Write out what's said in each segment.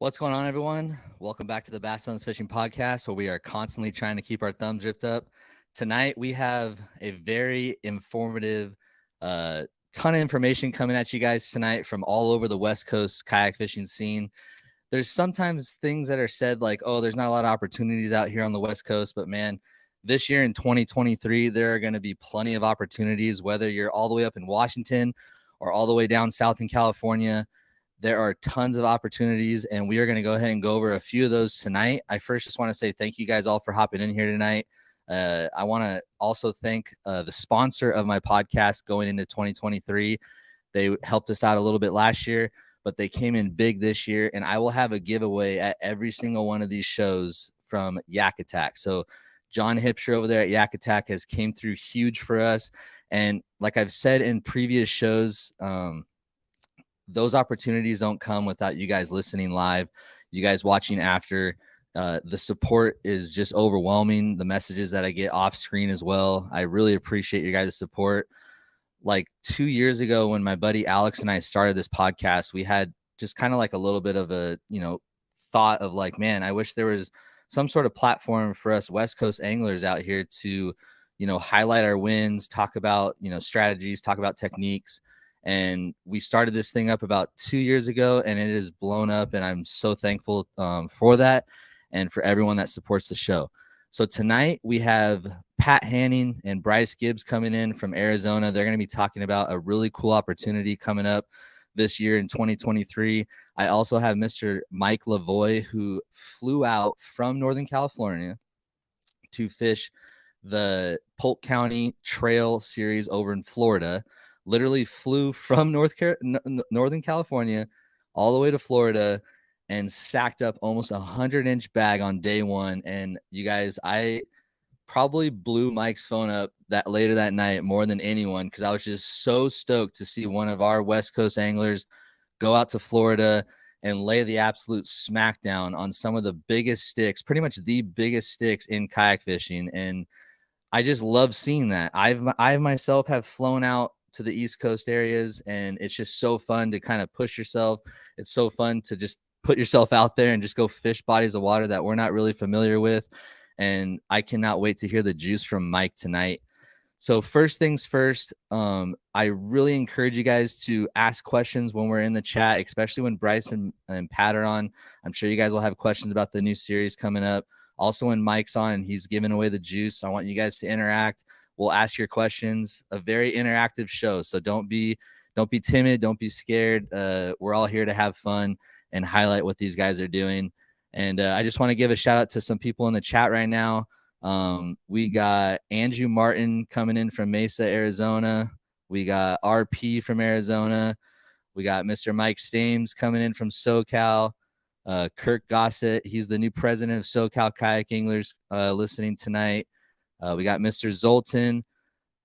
What's going on, everyone? Welcome back to the Bass Nation Fishing Podcast, where we are constantly trying to keep our thumbs ripped up. Tonight, we have a very informative, ton of information coming at you guys tonight from all over the West Coast kayak fishing scene. There's sometimes things that are said like, oh, there's not a lot of opportunities out here on the West Coast, but man, this year in 2023, there are going to be plenty of opportunities, whether you're all the way up in Washington or all the way down south in California. There are tons of opportunities, and we are going to go ahead and go over a few of those tonight. I first just want to say thank you guys all for hopping in here tonight. I want to also thank the sponsor of my podcast going into 2023. They helped us out a little bit last year, but they came in big this year, and I will have a giveaway at every single one of these shows from YAK ATTACK. So John Hipsher over there at YAK ATTACK has came through huge for us. And like I've said in previous shows, those opportunities don't come without you guys listening live, you guys watching after. The support is just overwhelming. The messages that I get off screen as well. I really appreciate your guys' support. Like 2 years ago, when my buddy Alex and I started this podcast, we had just kind of like a little bit of a, thought of like, man, I wish there was some sort of platform for us West Coast anglers out here to, highlight our wins, talk about, strategies, talk about techniques. And we started this thing up about 2 years ago, and it has blown up. And I'm so thankful for that and for everyone that supports the show. So tonight we have Pat Hanning and Bryce Gibbs coming in from Arizona. They're going to be talking about a really cool opportunity coming up this year in 2023. I also have Mr. Micheal Lavoie, who flew out from Northern California to fish the Polk County Trail Series over in Florida. Literally flew from Northern California all the way to Florida and sacked up almost 100-inch bag on day one. And you guys, I probably blew Mike's phone up that later that night more than anyone, because I was just so stoked to see one of our West Coast anglers go out to Florida and lay the absolute smackdown on some of the biggest sticks, pretty much the biggest sticks in kayak fishing. And I just love seeing that. I myself have flown out to the East Coast areas, and it's just so fun to kind of push yourself. It's so fun to just put yourself out there and just go fish bodies of water that we're not really familiar with. And I cannot wait to hear the juice from Mike tonight. So first things first, I really encourage you guys to ask questions when we're in the chat, especially when Bryce and Pat are on. I'm sure you guys will have questions about the new series coming up. Also, when Mike's on and he's giving away the juice, I want you guys to interact. We'll ask your questions. A very interactive show, so don't be timid, don't be scared. We're all here to have fun and highlight what these guys are doing. And I just want to give a shout out to some people in the chat right now. We got Andrew Martin coming in from Mesa, Arizona. We got RP from Arizona. We got Mr. Mike Stames coming in from SoCal. Kirk Gossett, he's the new president of SoCal Kayak Anglers, listening tonight. We got Mr. Zoltan.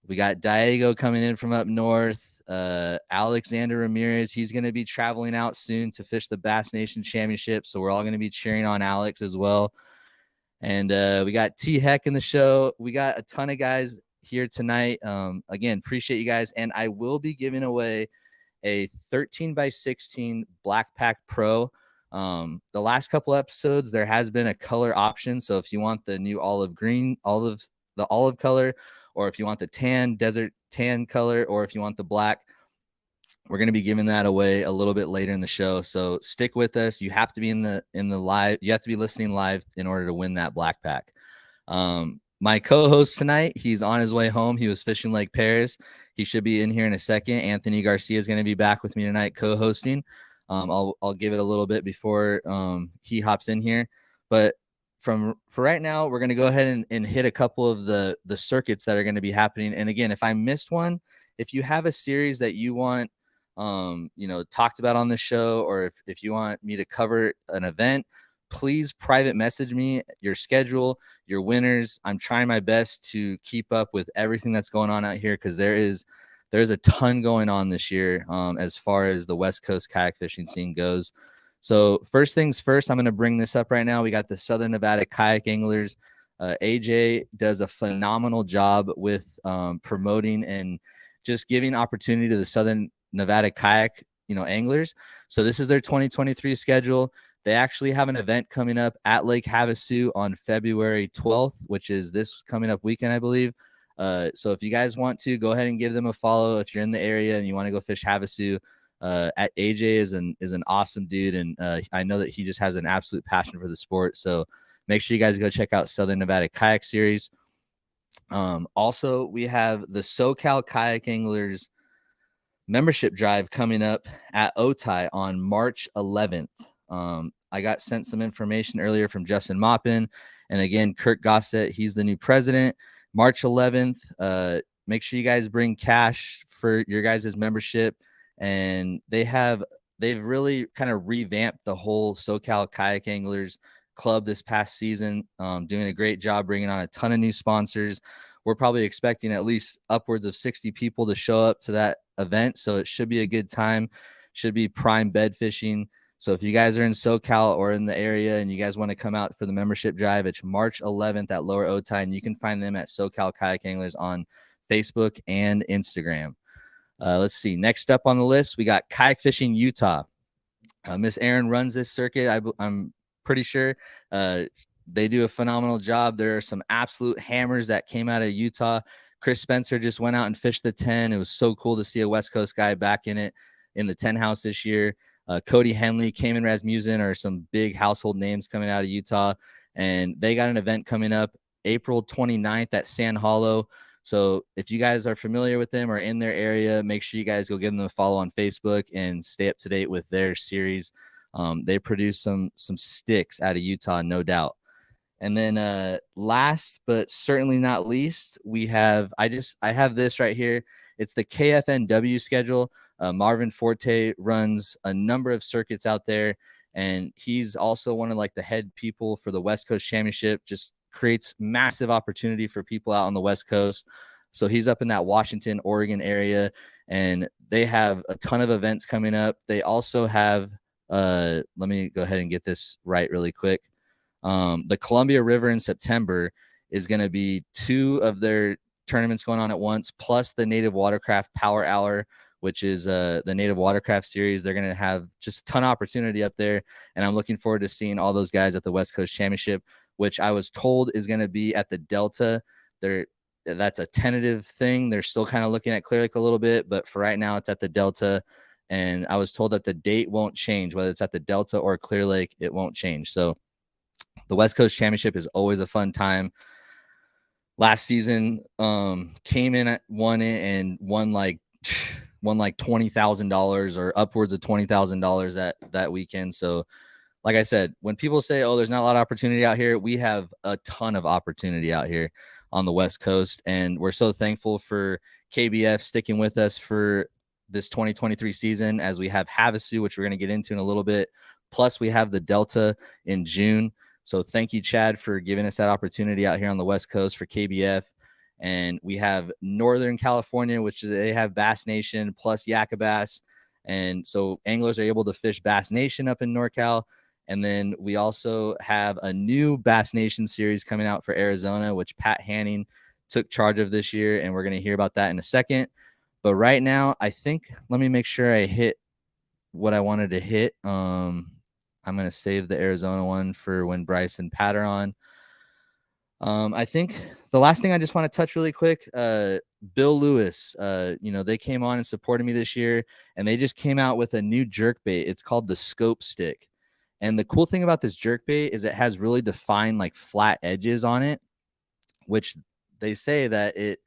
We got Diego coming in from up north. Alexander Ramirez, he's going to be traveling out soon to fish the Bass Nation Championship. So we're all going to be cheering on Alex as well. And we got T Heck in the show. We got a ton of guys here tonight. Again, appreciate you guys. And I will be giving away a 13x16 BLACK PAK PRO. The last couple episodes, there has been a color option. So if you want the new olive color, or if you want the desert tan color, or if you want the black, we're going to be giving that away a little bit later in the show. So stick with us. You have to be in the live. You have to be listening live in order to win that BLACK PAK. My co-host tonight, he's on his way home. He was fishing Lake Paris. He should be in here in a second. Anthony Garcia is going to be back with me tonight co-hosting. I'll give it a little bit before he hops in here. But for right now, we're going to go ahead and hit a couple of the circuits that are going to be happening. And again, if I missed one, if you have a series that you want, talked about on the show, or if you want me to cover an event, please private message me your schedule, your winners. I'm trying my best to keep up with everything that's going on out here, because there's a ton going on this year as far as the West Coast kayak fishing scene goes. So first things first, I'm going to bring this up right now. We got the Southern Nevada Kayak Anglers. AJ does a phenomenal job with promoting and just giving opportunity to the Southern Nevada Kayak anglers. So this is their 2023 schedule. They actually have an event coming up at Lake Havasu on February 12th, which is this coming up weekend, I believe. So if you guys want to, go ahead and give them a follow. If you're in the area and you want to go fish Havasu, at AJ is an awesome dude, and I know that he just has an absolute passion for the sport. So make sure you guys go check out Southern Nevada Kayak Series. Also, we have the SoCal Kayak Anglers membership drive coming up at Otay on March 11th. I got sent some information earlier from Justin Maupin, and again, Kurt Gossett, he's the new president. March 11th. Make sure you guys bring cash for your guys' membership, and they've really kind of revamped the whole SoCal Kayak Anglers club this past season, doing a great job bringing on a ton of new sponsors. We're probably expecting at least upwards of 60 people to show up to that event, so it should be a good time. Should be prime bed fishing. So if you guys are in SoCal or in the area and you guys want to come out for the membership drive, it's March 11th at Lower Otay, and you can find them at SoCal Kayak Anglers on Facebook and Instagram. Let's see. Next up on the list, we got Kayak Fishing Utah. Miss Erin runs this circuit. I'm pretty sure they do a phenomenal job. There are some absolute hammers that came out of Utah. Chris Spencer just went out and fished the 10. It was so cool to see a West Coast guy back in it in the 10 house this year. Cody Henley, Cayman Rasmussen are some big household names coming out of Utah, and they got an event coming up April 29th at Sand Hollow. So if you guys are familiar with them or in their area, make sure you guys go give them a follow on Facebook and stay up to date with their series. They produce some sticks out of Utah, no doubt. And then last but certainly not least, we have I have this right here. It's the KFNW schedule. Marvin Forte runs a number of circuits out there, and he's also one of like the head people for the West Coast Championship. Just creates massive opportunity for people out on the West Coast. So he's up in that Washington, Oregon area, and they have a ton of events coming up. They also have let me go ahead and get this right really quick. The Columbia River in September is going to be 2 of their tournaments going on at once, plus the Native Watercraft Power Hour, which is the Native Watercraft Series. They're going to have just a ton of opportunity up there, and I'm looking forward to seeing all those guys at the West Coast Championship, which I was told is going to be at the Delta. That's a tentative thing. They're still kind of looking at Clear Lake a little bit, but for right now, it's at the Delta, and I was told that the date won't change. Whether it's at the Delta or Clear Lake, it won't change. So the West Coast Championship is always a fun time. Last season, came in, won it, and won like $20,000 or upwards of $20,000 that weekend. So, like I said, when people say, "Oh, there's not a lot of opportunity out here," we have a ton of opportunity out here on the West Coast, and we're so thankful for KBF sticking with us for this 2023 season, as we have Havasu, which we're going to get into in a little bit. Plus, we have the Delta in June. So thank you, Chad, for giving us that opportunity out here on the West Coast for KBF. And we have Northern California, which they have Bass Nation plus YAK Bass. And so anglers are able to fish Bass Nation up in NorCal. And then we also have a new Bass Nation series coming out for Arizona, which Pat Hanning took charge of this year. And we're going to hear about that in a second. But right now, I think, let me make sure I hit what I wanted to hit. I'm going to save the Arizona one for when Bryce and Pat are on. I think the last thing I just want to touch really quick, Bill Lewis, they came on and supported me this year, and they just came out with a new jerkbait. It's called the Scope Stick. And the cool thing about this jerkbait is it has really defined like flat edges on it, which they say that it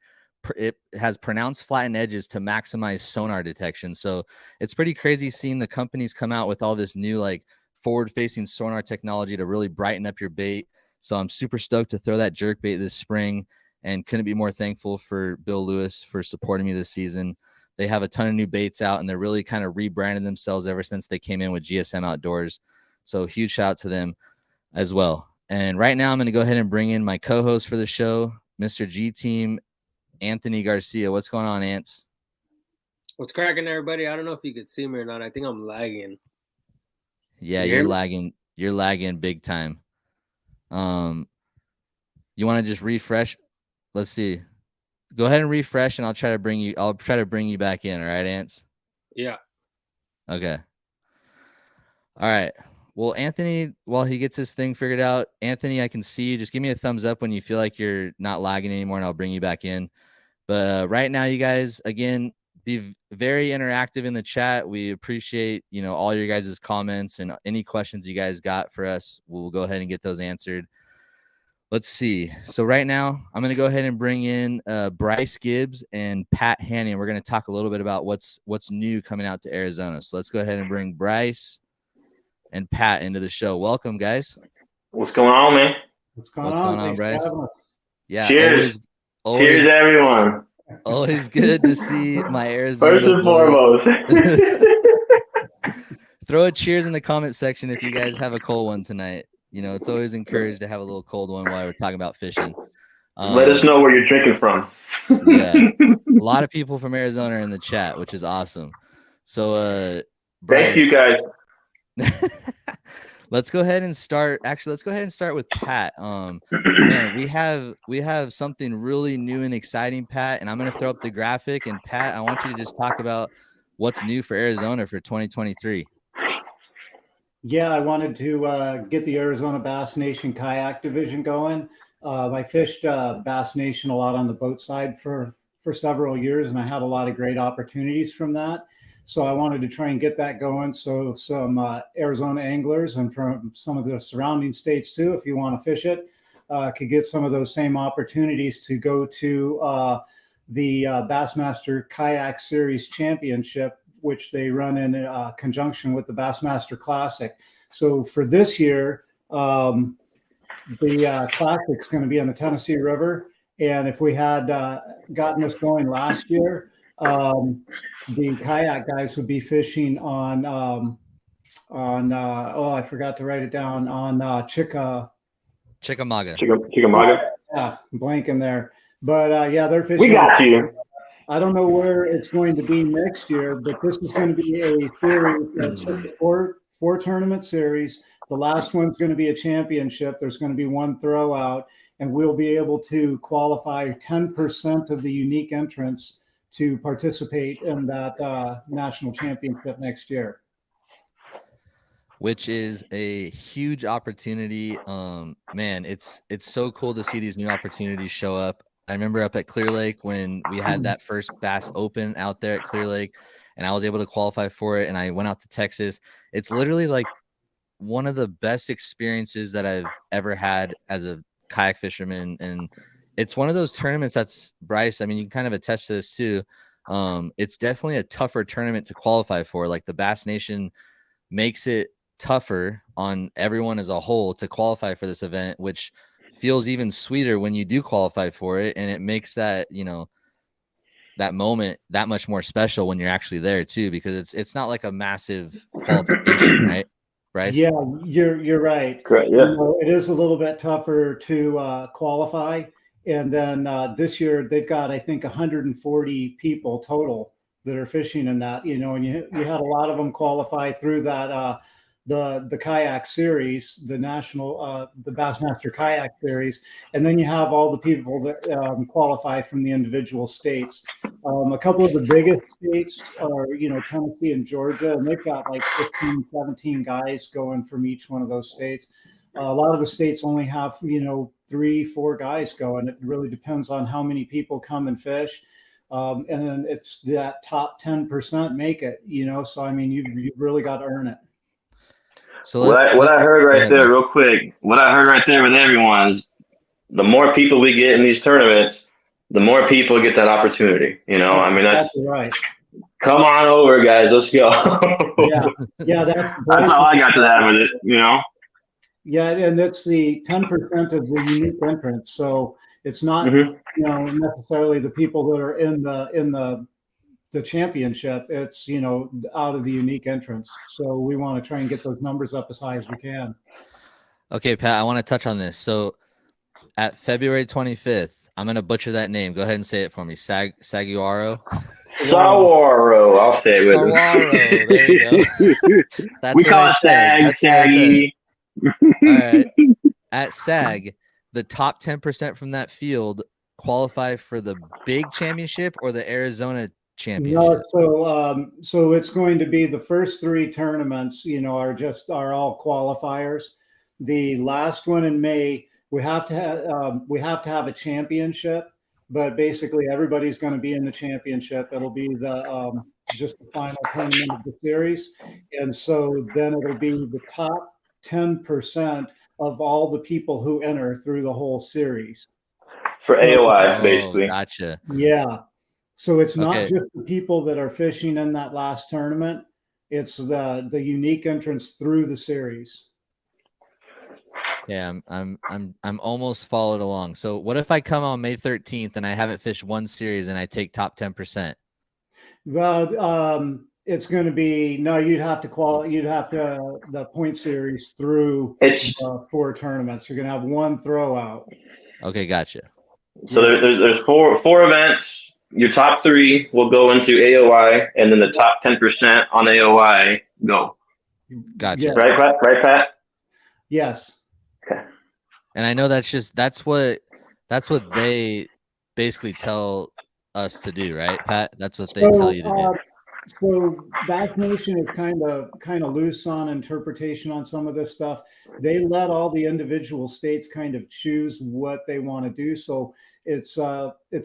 has pronounced flattened edges to maximize sonar detection. So it's pretty crazy seeing the companies come out with all this new like forward-facing sonar technology to really brighten up your bait. So I'm super stoked to throw that jerkbait this spring, and couldn't be more thankful for Bill Lewis for supporting me this season. They have a ton of new baits out, and they're really kind of rebranded themselves ever since they came in with GSM Outdoors. So huge shout out to them as well. And right now I'm going to go ahead and bring in my co-host for the show, Mr. G Team, Anthony Garcia. What's going on, Ants? What's cracking, everybody? I don't know if you could see me or not. I think I'm lagging. Yeah, you're lagging. You're lagging big time. You want to just refresh? Let's see. Go ahead and refresh, and I'll try to bring you back in. All right, Ants? Yeah. Okay. All right. well, Anthony, while he gets his thing figured out, Anthony, I can see you. Just give me a thumbs up when you feel like you're not lagging anymore, and I'll bring you back in. But right now, you guys, again, be very interactive in the chat. We appreciate, all your guys' comments and any questions you guys got for us. We'll go ahead and get those answered. Let's see. So right now, I'm going to go ahead and bring in Bryce Gibbs and Pat Haney, and we're going to talk a little bit about what's new coming out to Arizona. So let's go ahead and bring Bryce and Pat into the show. Welcome, guys. What's going on, man? What's going on, Bryce? Yeah. Cheers. Always, cheers, everyone. Always good to see my Arizona First and boys. foremost. Throw a cheers in the comment section if you guys have a cold one tonight. It's always encouraged to have a little cold one while we're talking about fishing. Let us know where you're drinking from. Yeah. A lot of people from Arizona are in the chat, which is awesome. So, Bryce, thank you, guys. Let's go ahead and start. Actually, let's go ahead and start with Pat. Man, we have something really new and exciting, Pat, and I'm going to throw up the graphic. And Pat, I want you to just talk about what's new for Arizona for 2023. Yeah, I wanted to get the Arizona Bass Nation kayak division going. I fished Bass Nation a lot on the boat side for several years, and I had a lot of great opportunities from that. So I wanted to try and get that going. So some Arizona anglers and from some of the surrounding states too, if you want to fish it, could get some of those same opportunities to go to the Bassmaster Kayak Series Championship, which they run in conjunction with the Bassmaster Classic. So for this year, the Classic is going to be on the Tennessee River. And if we had gotten this going last year, the kayak guys would be fishing on I forgot to write it down, on Chickamauga. Chickamauga. Yeah, blanking there. But yeah, they're fishing. We got you. I don't know where it's going to be next year, but this is going to be a series that's four tournament series. The last one's going to be a championship. There's going to be one throwout, and we'll be able to qualify 10% of the unique entrants to participate in that national championship next year. Which is a huge opportunity. Man, it's so cool to see these new opportunities show up. I remember up at Clear Lake when we had that first Bass Open out there at Clear Lake, and I was able to qualify for it, and I went out to Texas. It's literally like one of the best experiences that I've ever had as a kayak fisherman, and it's one of those tournaments that's, Bryce, I mean, you can kind of attest to this too. It's definitely a tougher tournament to qualify for. Like the Bass Nation makes it tougher on everyone as a whole to qualify for this event, which feels even sweeter when you do qualify for it, and it makes that that moment that much more special when you're actually there too, because it's not like a massive qualification, right, Bryce? Yeah, you're right. Correct, yeah. It is a little bit tougher to qualify, and then this year they've got, I think, 140 people total that are fishing in that. And you had a lot of them qualify through that. The kayak series, the national, the Bassmaster Kayak Series, and then you have all the people that qualify from the individual states. A couple of the biggest states are, Tennessee and Georgia, and they've got like 15, 17 guys going from each one of those states. A lot of the states only have, 3, 4 guys going. It really depends on how many people come and fish. And then it's that top 10% make it, so I mean, you've really got to earn it. So what I heard right there, real quick, what I heard right there with everyone is the more people we get in these tournaments, the more people get that opportunity. I mean, that's right. Come on over, guys. Let's go. yeah. That's all I got to that with it. Yeah, and that's the 10% of the unique entrants. So it's not, necessarily the people that are in the championship. It's out of the unique entrants. So we want to try and get those numbers up as high as we can. Okay, Pat, I want to touch on this. So at February 25th, I'm going to butcher that name. Go ahead and say it for me. Saguaro. Saguaro. I'll say it with Saguaro. There you go. That's we call it Sag, Saggy. All right. At Sag, the top 10% from that field qualify for the big championship or the Arizona championship? No, so it's going to be the first 3 tournaments, are all qualifiers. The last one in May, we have to have a championship, but basically everybody's going to be in the championship. It'll be the just the final tournament of the series, and so then it'll be the top 10% of all the people who enter through the whole series For AOI, Oh, basically. gotcha. Yeah. So it's not Okay. just the people that are fishing in that last tournament. It's the unique entrance through the series. Yeah, I'm almost followed along. So what if I come on May 13th and I haven't fished one series and I take top 10%? Well, it's going to be You'd have to the point series through It's 4 tournaments. You're going to have 1 throwout. Okay, gotcha. so there's four events. Your top 3 will go into AOI, and then the top 10% on AOI go. Gotcha. Yeah. Right, Pat? Yes. And I know that's what they basically tell us to do, right, Pat? That's what they tell you to do. So BASS Nation is kind of loose on interpretation on some of this stuff. They let all the individual states kind of choose what they want to do. So it's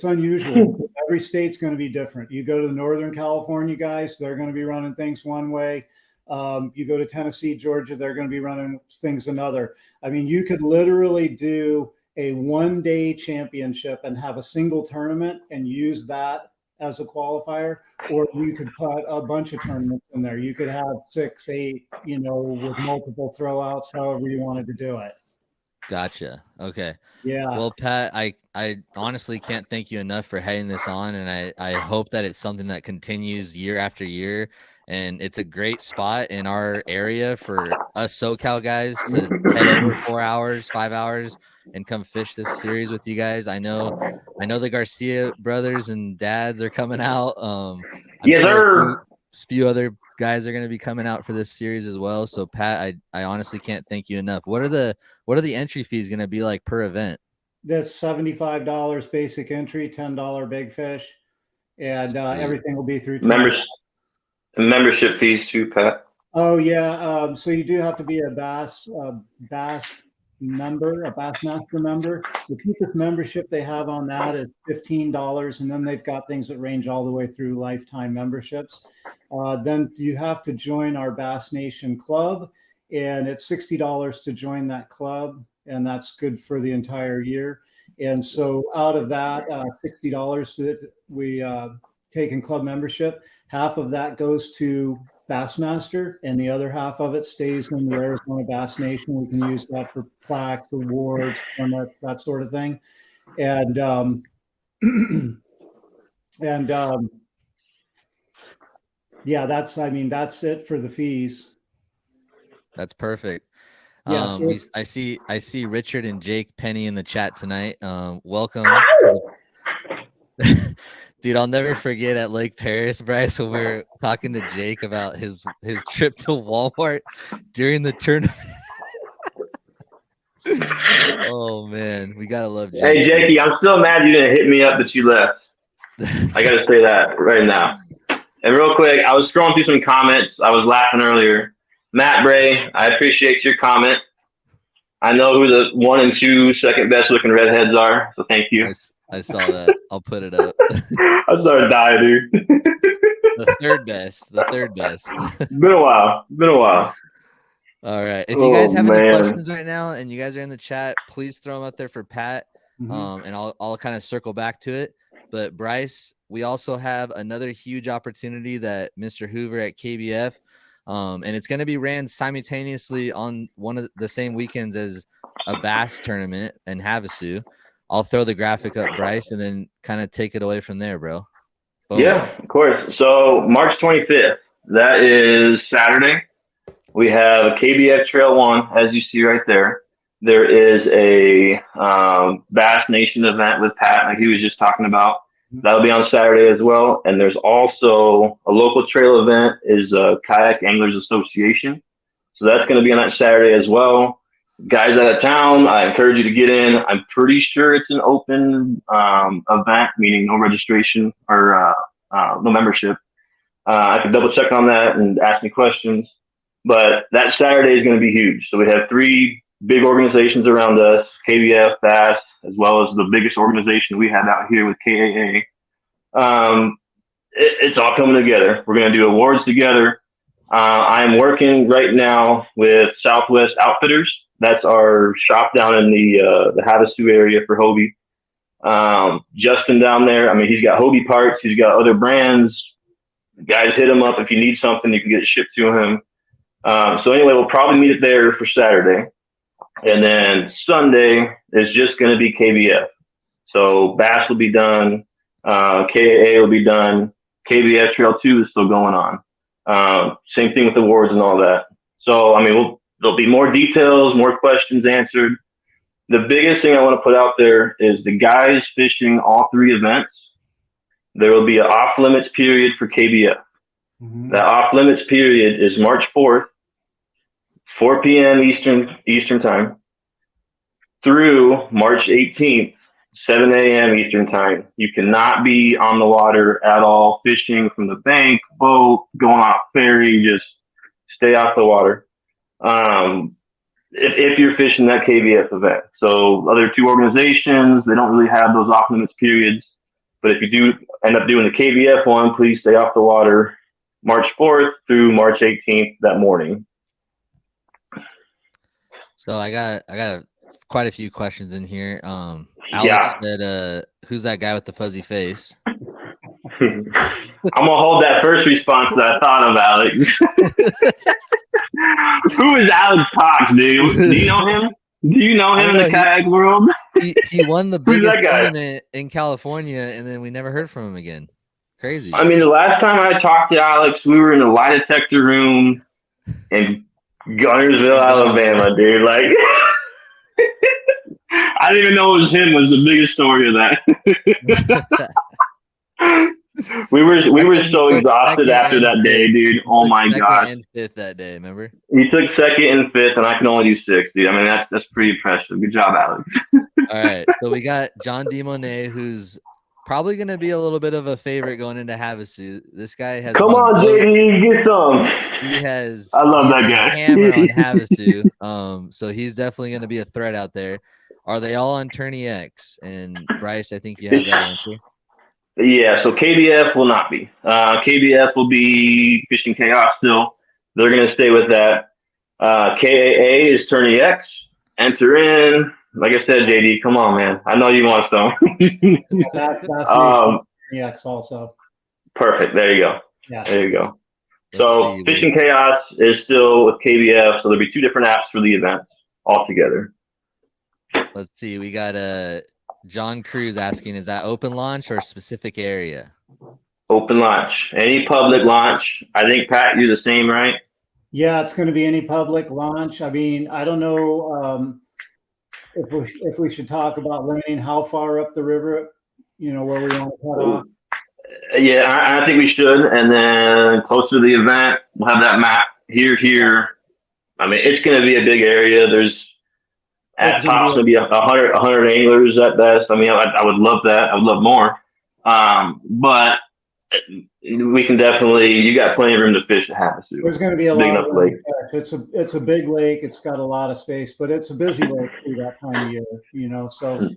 unusual. Every state's going to be different. You go to the Northern California guys, they're going to be running things one way. You go to Tennessee, Georgia, they're going to be running things another. I mean, you could literally do a 1-day championship and have a single tournament and use that as a qualifier, or you could put a bunch of tournaments in there. You could have 6, 8, with multiple throwouts, however you wanted to do it. Gotcha. Okay. Yeah. Well, Pat, I honestly can't thank you enough for heading this on, and I hope that it's something that continues year after year. And it's a great spot in our area for us SoCal guys to head over 4 hours, 5 hours, and come fish this series with you guys. I know the Garcia brothers and dads are coming out. I'm Yes, sure sir. a few other guys are going to be coming out for this series as well. So Pat, I honestly can't thank you enough. What are the entry fees going to be like per event? That's $75 basic entry, $10 big fish, and everything will be through Membership fees too, Pat. Oh yeah, so you do have to be a BASS member, a BASS Master member. The cheapest membership they have on that is $15, and then they've got things that range all the way through lifetime memberships. Then you have to join our BASS Nation club, and it's $60 to join that club, and that's good for the entire year. And so out of that $60 that we take in club membership, half of that goes to Bassmaster, and the other half of it stays in the Arizona Bass Nation. We can use that for plaques, awards, permits, that sort of thing. And yeah, that's it for the fees. That's perfect. Yeah, so I see Richard and Jake Penny in the chat tonight. Welcome. Dude, I'll never forget at Lake Paris, Bryce, when we were talking to Jake about his trip to Walmart during the tournament. Oh man, we gotta love Jake. Hey Jakey, I'm still mad you didn't hit me up that you left. I gotta say that right now. And real quick, I was scrolling through some comments. I was laughing earlier. Matt Bray, I appreciate your comment. I know who the 1 and 2 second best looking redheads are, so thank you. I saw that. I'll put it up. I started dying, dude. The third best. Been a while. All right. If you guys have any man. questions right now and you guys are in the chat, please throw them out there for Pat. And I'll kind of circle back to it. But Bryce, we also have another huge opportunity that Mr. Hoover at KBF, and it's going to be ran simultaneously on one of the same weekends as a bass tournament in Havasu. I'll throw the graphic up, Bryce, and then kind of take it away from there, bro. Boom. Yeah, of course. So March 25th, that is Saturday. We have KBF Trail 1, as you see right there. There is a BASS Nation event with Pat, like he was just talking about. That'll be on Saturday as well. And there's also a local trail event, is Kayak Anglers Association. So that's going to be on that Saturday as well. Guys out of town, I encourage you to get in. I'm pretty sure it's an open event, meaning no registration or no membership. I can double check on that and ask me questions. But that Saturday is going to be huge. So we have 3 big organizations around us, KBF, BASS, as well as the biggest organization we have out here with KAA. It's all coming together. We're going to do awards together. I'm working right now with Southwest Outfitters. That's our shop down in the Havasu area for Hobie. Justin down there, I mean, he's got Hobie parts. He's got other brands. Guys, hit him up. If you need something, you can get it shipped to him. So anyway, we'll probably meet it there for Saturday. And then Sunday is just going to be KBF. So BASS will be done. KAA will be done. KBF Trail 2 is still going on. Same thing with awards and all that. So, I mean, there'll be more details, more questions answered. The biggest thing I want to put out there is the guys fishing all 3 events. There will be an off-limits period for KBF. Mm-hmm. That off-limits period is March 4th, 4 p.m. Eastern time, through March 18th, 7 a.m. Eastern time. You cannot be on the water at all, fishing from the bank, boat, going off ferry, just stay off the water. If you're fishing that KBF event. So other 2 organizations, they don't really have those off-limits periods. But if you do end up doing the KBF one, please stay off the water March 4th through March 18th that morning. So I got quite a few questions in here. Alex said, who's that guy with the fuzzy face? I'm gonna hold that first response that I thought of, Alex. Who is Alex Cox, dude? Do you know him? Do you know him in the kayak world? He won the biggest tournament in California, and then we never heard from him again. Crazy. I mean, the last time I talked to Alex, we were in a lie detector room in Gunnersville, Alabama, dude. Like, I didn't even know it was him. Was the biggest story of that. We were so exhausted after that day, dude. Oh my god! And 5th that day, remember? He took 2nd and 5th, and I can only do 6th, dude. I mean, that's pretty impressive. Good job, Alex. All right, so we got John DeMonet, who's probably going to be a little bit of a favorite going into Havasu. This guy has. Come on, JD, get some. He has. I love that guy. Hammer on Havasu. So he's definitely going to be a threat out there. Are they all on Tourney X? And Bryce, I think you have that answer. Yeah, so KBF will not be. KBF will be Fishing Chaos still. They're going to stay with that. KAA is Tourney X. Enter in. Like I said, JD, come on, man. I know you want some. That's Tourney X also. Perfect. There you go. Yeah. There you go. So Fishing Chaos is still with KBF. So there'll be 2 different apps for the events altogether. Let's see. We got John Cruz asking, is that open launch or a specific area? Open launch. Any public launch. I think, Pat, you're the same, right? Yeah, it's going to be any public launch. I mean, I don't know if we should talk about landing how far up the river, where we want to cut off. Yeah, I think we should. And then closer to the event, we'll have that map here. I mean, it's going to be a big area. There's at tops maybe 100 anglers at best. I mean, I would love that. I would love more. But we can definitely. You got plenty of room to fish at Havasu. There's going to be a lot of lake. It's a big lake. It's got a lot of space, but it's a busy lake through that time of year. So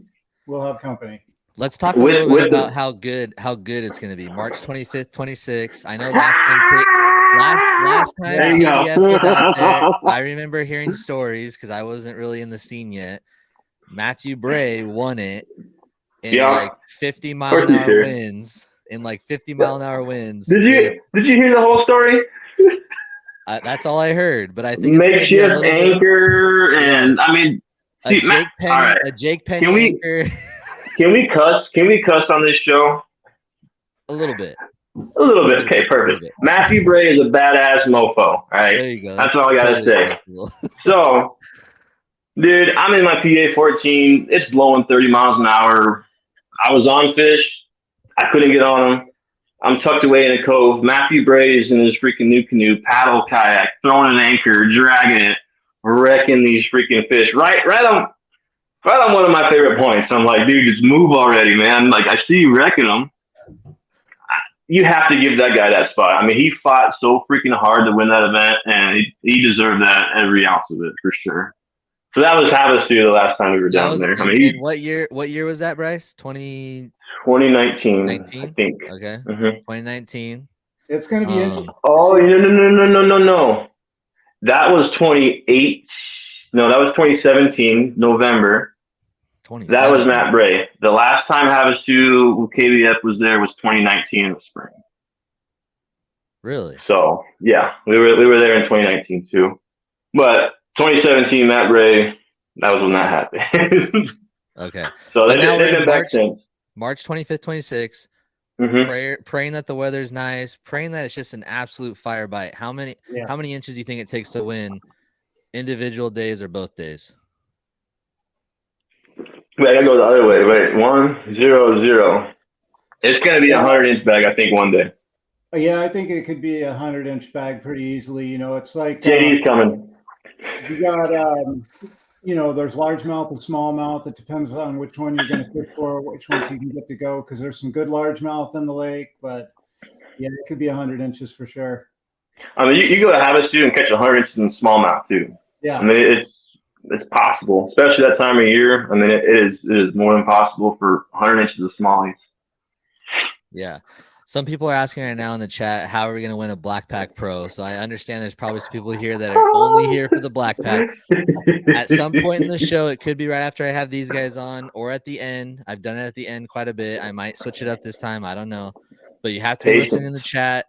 we'll have company. Let's talk a little bit about how good it's going to be. March 25th, 26th. I know last time KBF was out there, I remember hearing stories because I wasn't really in the scene yet. Matthew Bray won it in like 50 mile an hour winds. In like 50 mile an hour winds. Did you hear the whole story? That's all I heard, but I think makeshift anchor and I mean a Jake Penny anchor. Can we cuss on this show? A little bit. Okay, perfect. Matthew Bray is a badass mofo. All right. There you go. That's all I gotta say. So, dude, I'm in my PA 14. It's blowing 30 miles an hour. I was on fish. I couldn't get on them. I'm tucked away in a cove. Matthew Bray is in his freaking new canoe, paddle kayak, throwing an anchor, dragging it, wrecking these freaking fish. Right on one of my favorite points. I'm like, dude, just move already, man. Like, I see you wrecking them. you have to give that guy that spot. I mean, he fought so freaking hard to win that event, and he deserved that every ounce of it for sure. So that was Havasu the last time we were down there. I mean, what year was that, Bryce? 2019, I think. Okay. 2019. It's going to be interesting. Oh, no. That was 28. No, that was 2017, November. That was Matt Bray. The last time Havasu KBF was there was 2019 in the spring. Really? So yeah, we were there in 2019 too. But 2017, Matt Bray, that was when that happened. Okay. So they've been back since. March 25th, 26th. Praying that the weather's nice, praying that it's just an absolute fire bite. How many inches do you think it takes to win individual days or both days? Wait, I gotta go the other way. Wait, 1, 0, 0. It's gonna be a 100-inch bag, I think, one day. Yeah, I think it could be a 100-inch bag pretty easily. You know, it's like JD's coming. You got you know, there's largemouth and smallmouth. It depends on which one you're going to pick for, which ones you can get to go, because there's some good largemouth in the lake. But yeah, it could be 100 inches for sure. I mean, you go to Havasu and catch 100 inches in smallmouth too. Yeah, I mean, it's possible, especially that time of year. I mean, it is more than possible for 100 inches of smallies. Yeah. Some people are asking right now in the chat, how are we going to win a Black Pack Pro? So I understand there's probably some people here that are only here for the Black Pack. At some point in the show, it could be right after I have these guys on or at the end. I've done it at the end quite a bit. I might switch it up this time. I don't know. But you have to be listening in the chat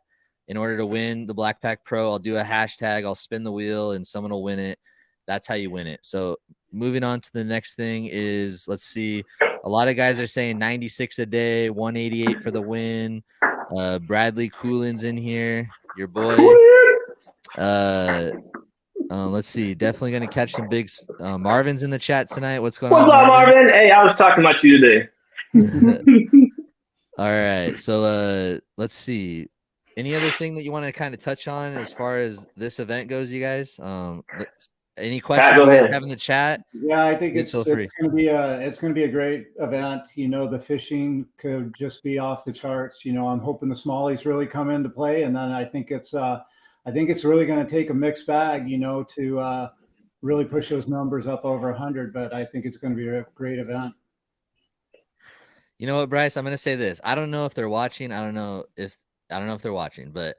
in order to win the Black Pack Pro. I'll do a hashtag. I'll spin the wheel and someone will win it. That's how you win it. So moving on to the next thing is, let's see. A lot of guys are saying 96 a day, 188 for the win. Bradley Coolin's in here, your boy. Let's see. Definitely going to catch some big. Marvin's in the chat tonight. What's going on? What's up, Marvin? Hey, I was talking about you today. All right. So let's see. Any other thing that you want to kind of touch on as far as this event goes, you guys? Any questions you guys have in the chat? Yeah, I think it's going to be a great event. You know, the fishing could just be off the charts. You know, I'm hoping the smallies really come into play, and then I think it's really going to take a mixed bag, you know, to really push those numbers up over 100. But I think it's going to be a great event. You know what, Bryce? I'm going to say this. I don't know if they're watching. I don't know if they're watching, but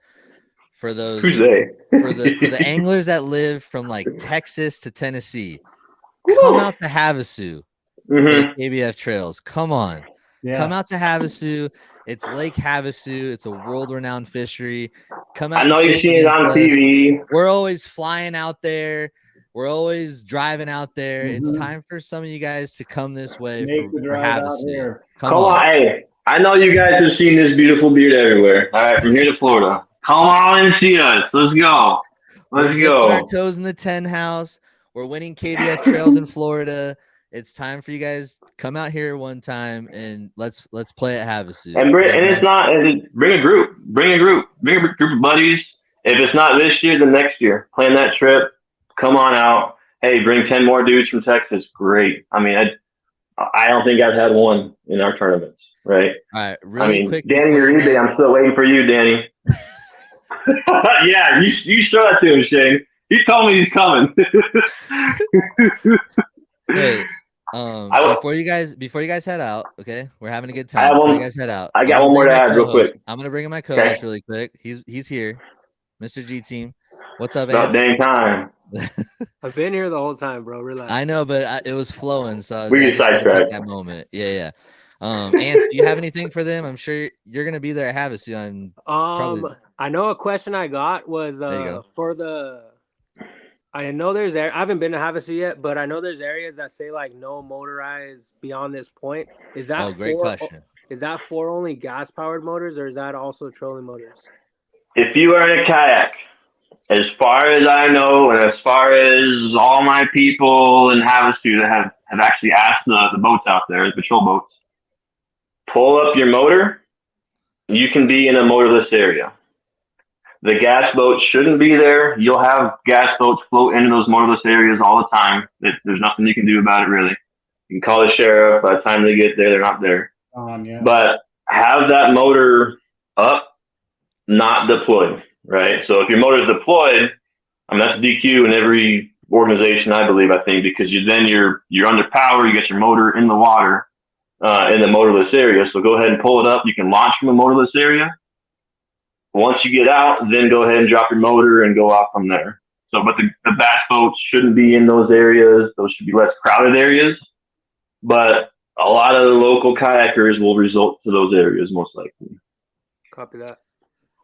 for those for the anglers that live from like Texas to Tennessee, come out to Havasu for the KBF trails. Come on. Yeah. Come out to Havasu. It's Lake Havasu. It's a world-renowned fishery. Come out. I know you've seen it on TV. We're always flying out there. We're always driving out there. It's time for some of you guys to come this way for Havasu. Come on. Hey, I know you guys have seen this beautiful beard everywhere. All right, from here to Florida. Come on and see us. Let's go. Let's go. Our toes in the 10 house. We're winning KBF trails in Florida. It's time for you guys to come out here one time and let's play at Havasu. And bring a group of buddies. If it's not this year, then next year. Plan that trip. Come on out. Hey, bring 10 more dudes from Texas. Great. I mean, I don't think I've had one in our tournaments, right? All right, really quick. Danny Uribe, I'm still waiting for you, Danny. Yeah, you show that to him, Shane. He told me he's coming. Hey, before you guys head out, okay? We're having a good time. Before you guys head out, I got one more to add real quick. I'm gonna bring in my co-host really quick. He's here, Mr. G Team. What's up, About dang time. I've been here the whole time, bro. Relax. I know, but it was flowing, so we get sidetracked that moment. Yeah. Ants, do you have anything for them? I'm sure you're gonna be there at Havasu. I know a question I got was for the. I know there's I haven't been to Havasu yet, but I know there's areas that say like no motorized beyond this point. Is that great question? Is that for only gas powered motors, or is that also trolling motors? If you are in a kayak, as far as I know, and as far as all my people in Havasu that have actually asked the boats out there, the patrol boats, pull up your motor. You can be in a motorless area. The gas boats shouldn't be there. You'll have gas boats float into those motorless areas all the time. There's nothing you can do about it, really. You can call the sheriff. By the time they get there, they're not there. Yeah. But have that motor up not deployed, right? So if your motor is deployed, I mean, that's DQ in every organization, I believe, I think, because you're under power, you get your motor in the water, in the motorless area. So go ahead and pull it up. You can launch from a motorless area. Once you get out, then go ahead and drop your motor and go off from there. So, but the bass boats shouldn't be in those areas. Those should be less crowded areas. But a lot of the local kayakers will resort to those areas most likely. Copy that.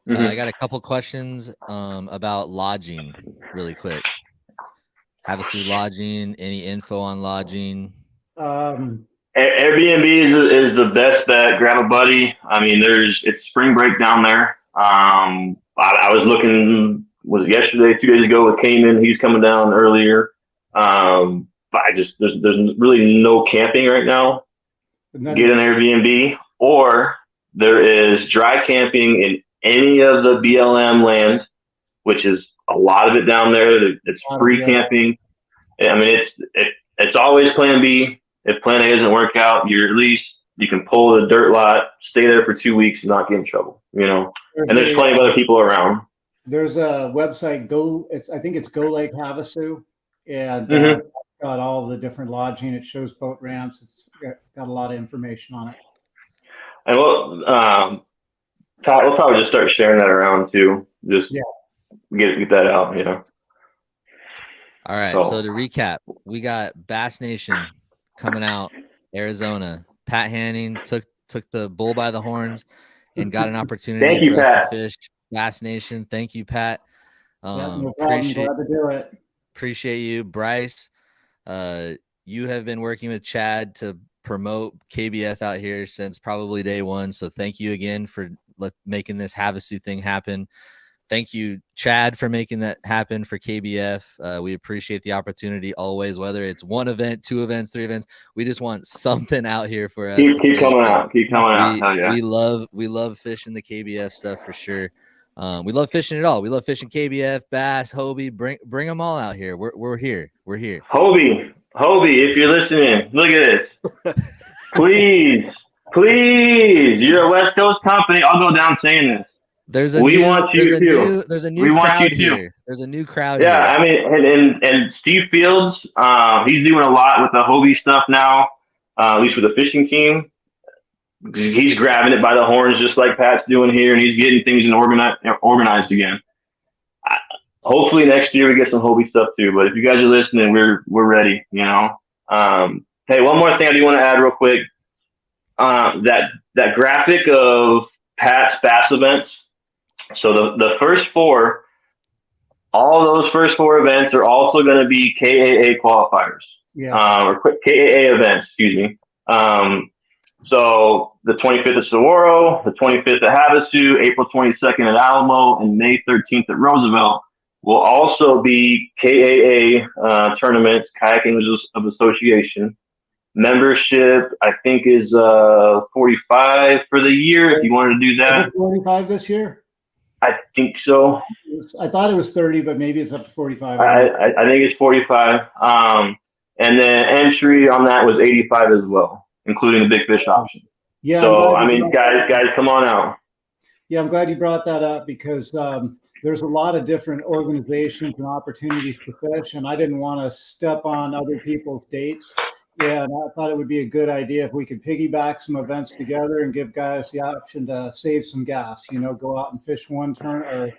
I got a couple questions about lodging really quick. Havasu lodging, any info on lodging? Airbnb is the best bet. Grab a buddy. I mean, it's spring break down there. I was looking, was it yesterday, 2 days ago with Cayman. He's coming down earlier. There's really no camping right now. Get an Airbnb, or there is dry camping in any of the BLM lands, which is a lot of it down there. It's free camping. I mean, it's always plan B. If plan A doesn't work out, you can pull the dirt lot, stay there for 2 weeks and not get in trouble, you know. And there's plenty of other people around. There's a website, I think it's Go Lake Havasu, and got all the different lodging. It shows boat ramps. It's got a lot of information on it. And we'll probably just start sharing that around too. Just get that out, you know. All right. So to recap, we got Bass Nation coming out, Arizona. Pat Hanning took the bull by the horns and got an opportunity for us to fish Bass Nation. Thank you, Pat. No problem. Glad to do it. Appreciate you, Bryce. You have been working with Chad to promote KBF out here since probably day one. So thank you again for making this Havasu thing happen. Thank you, Chad, for making that happen for KBF. We appreciate the opportunity always, whether it's one event, 2 events, 3 events. We just want something out here for us. Keep coming out. Keep coming out. Hell yeah. We love fishing the KBF stuff for sure. We love fishing it all. We love fishing KBF, bass, Hobie. Bring them all out here. We're here. We're here. Hobie, if you're listening, look at this. Please, you're a West Coast company. I'll go down saying this. There's a new crowd here. There's a new crowd. Yeah, I mean, and Steve Fields, he's doing a lot with the Hobie stuff now, at least with the fishing team. He's grabbing it by the horns just like Pat's doing here, and he's getting things organized again. Hopefully next year we get some Hobie stuff too. But if you guys are listening, we're ready. You know. Hey, one more thing I do want to add real quick. That graphic of Pat's bass events. So the first 4, all those first 4 events are also going to be KAA qualifiers, or KAA events, excuse me. So the 25th at Saguaro, the 25th at Havasu, April 22nd at Alamo, and May 13th at Roosevelt will also be KAA tournaments, Kayaking of Association. Membership, I think, is 45 for the year. If you wanted to do that, 45 this year. I think so. I thought it was 30, but maybe it's up to 45. I think it's 45. And then entry on that was 85 as well, including the big fish option. Yeah. So I mean, guys, come on out. Yeah, I'm glad you brought that up because there's a lot of different organizations and opportunities to fish, and I didn't want to step on other people's dates. Yeah, and I thought it would be a good idea if we could piggyback some events together and give guys the option to save some gas. You know, go out and fish one turn, or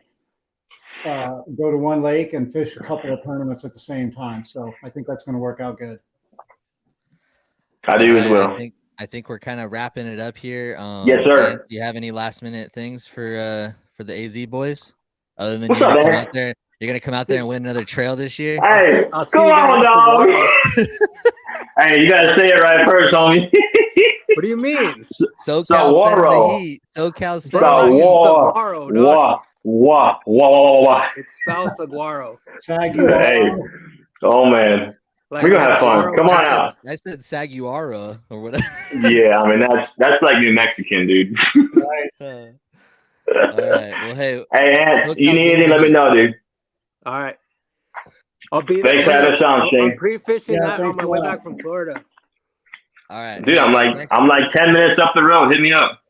go to one lake and fish a couple of tournaments at the same time. So I think that's going to work out good. I do as well. I think we're kind of wrapping it up here. Yes, sir. Do you have any last minute things for the AZ boys? Other than you're gonna come out there and win another trail this year? Hey, come on, dog. Hey, you gotta say it right first, homie. What do you mean? Saguaro. SoCal Saguaro. It's spelled Saguaro. Hey, oh man. Like we're gonna have fun. Come on out. I said Saguaro or whatever. Yeah, I mean that's like New Mexican, dude. Right. All right. Well, hey, Ant, you need anything? Let me know, dude. All right. I'll be there. Thanks for having us on, Shane. I'm pre-fishing that on my way back from Florida. All right, dude. I'm like 10 minutes up the road. Hit me up.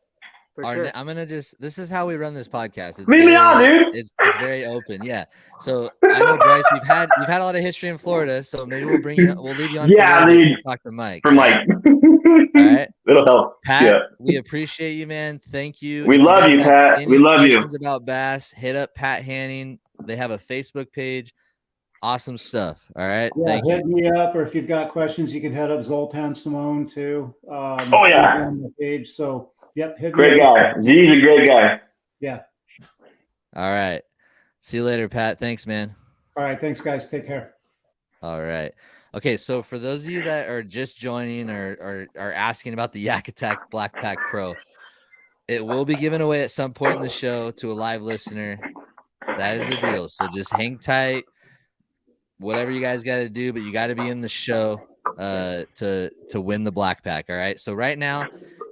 Sure. I'm gonna this is how we run this podcast. It's Meet me out, dude. It's very open. Yeah. So I know, Bryce, you've had a lot of history in Florida, so maybe we'll leave you on for a little bit to talk to Mike. For Mike. All right. It'll help. Pat, we appreciate you, man. Thank you. We love you, Pat. We love you. Questions about bass, hit up Pat Hanning. They have a Facebook page. Awesome stuff. All right. Yeah, hit me up, or if you've got questions, you can head up Zoltan Simone too. On the page. So yep, great guy. He's a great guy. Yeah. All right. See you later, Pat. Thanks, man. All right. Thanks, guys. Take care. All right. Okay, so for those of you that are just joining or are asking about the YAK ATTACK Black Pack Pro, it will be given away at some point in the show to a live listener. That is the deal. So just hang tight. Whatever you guys got to do, but you got to be in the show to win the Black Pack. All right. So right now,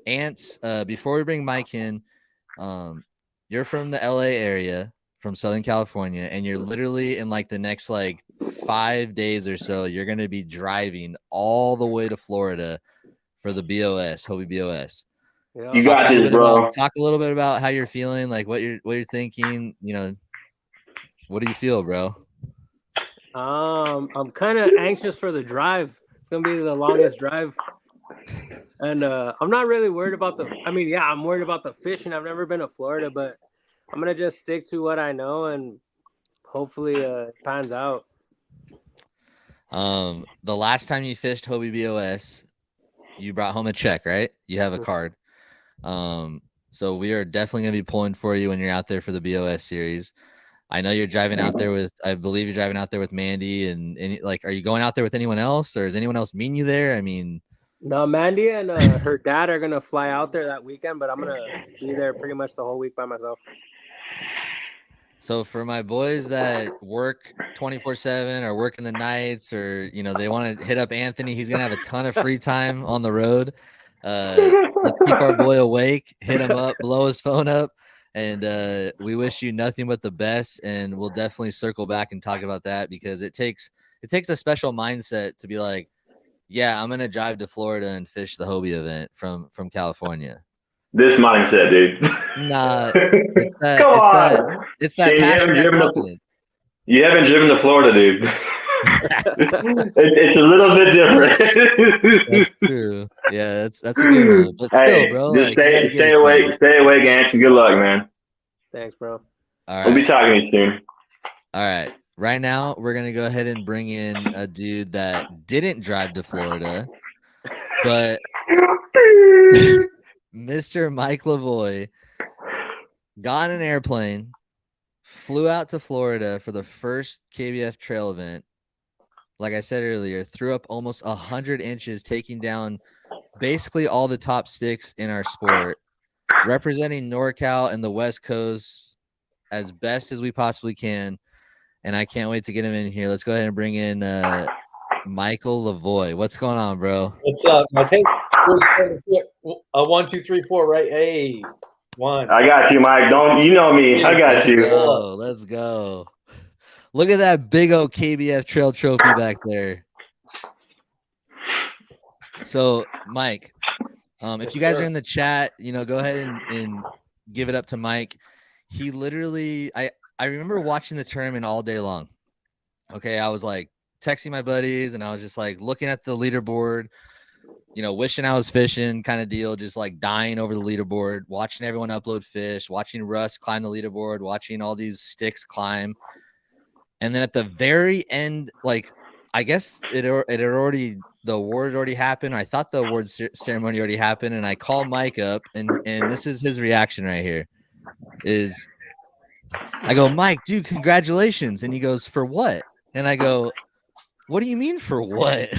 Ants, before we bring Mike in, you're from the LA area, from Southern California, and you're literally in like the next 5 days or so, you're going to be driving all the way to Florida for the BOS, Hobie BOS. Yeah. You got this, bro. Talk a little bit about how you're feeling, like what you're thinking. What do you feel, bro? I'm kind of anxious for the drive. It's gonna be the longest drive, and I'm not really worried about I'm worried about the fishing. I've never been to Florida, but I'm gonna just stick to what I know, and hopefully it pans out. The last time you fished Hobie BOS, you brought home a check, right? You have a card. So we are definitely gonna be pulling for you when you're out there for the BOS series. I know you're driving out there with, I believe you're driving out there with Mandy and are you going out there with anyone else, or is anyone else meeting you there? I mean, no, Mandy and her dad are going to fly out there that weekend, but I'm going to be there pretty much the whole week by myself. So for my boys that work 24/7 or work in the nights, or, they want to hit up Anthony, he's going to have a ton of free time on the road. Let's keep our boy awake, hit him up, blow his phone up. And we wish you nothing but the best, and we'll definitely circle back and talk about that, because it takes a special mindset to be like, yeah, I'm gonna drive to Florida and fish the Hobie event from California. This mindset, dude. Nah, it's that See, passion. You haven't driven to Florida, dude. It's a little bit different. That's true. Yeah, that's a good one. But still, bro, just stay awake, Ants, and good luck, man. Thanks, bro. All right. We'll be talking to you soon. All right. Right now, we're gonna go ahead and bring in a dude that didn't drive to Florida, but Mr. Micheal Lavoie got on an airplane, flew out to Florida for the first KBF Trail event. Like I said earlier, threw up almost 100 inches, taking down basically all the top sticks in our sport, representing NorCal and the West Coast as best as we possibly can. And I can't wait to get him in here. Let's go ahead and bring in Micheal Lavoie. What's going on, bro? What's up? I think 1, 2, 3, 4, right? Hey, 1. I got you, Mike. You know me. I got you. Let's go. Look at that big old KBF Trail trophy back there. So, Mike, if you guys are in the chat, go ahead and give it up to Mike. He literally, I remember watching the tournament all day long. Okay, I was like texting my buddies, and I was just like looking at the leaderboard, wishing I was fishing kind of deal, just like dying over the leaderboard, watching everyone upload fish, watching Russ climb the leaderboard, watching all these sticks climb. And then at the very end, I guess it had already, the award had already happened. I thought the award ceremony already happened, and I call Mike up, and this is his reaction right here. I go, Mike, dude, congratulations. And he goes, for what? And I go, what do you mean for what?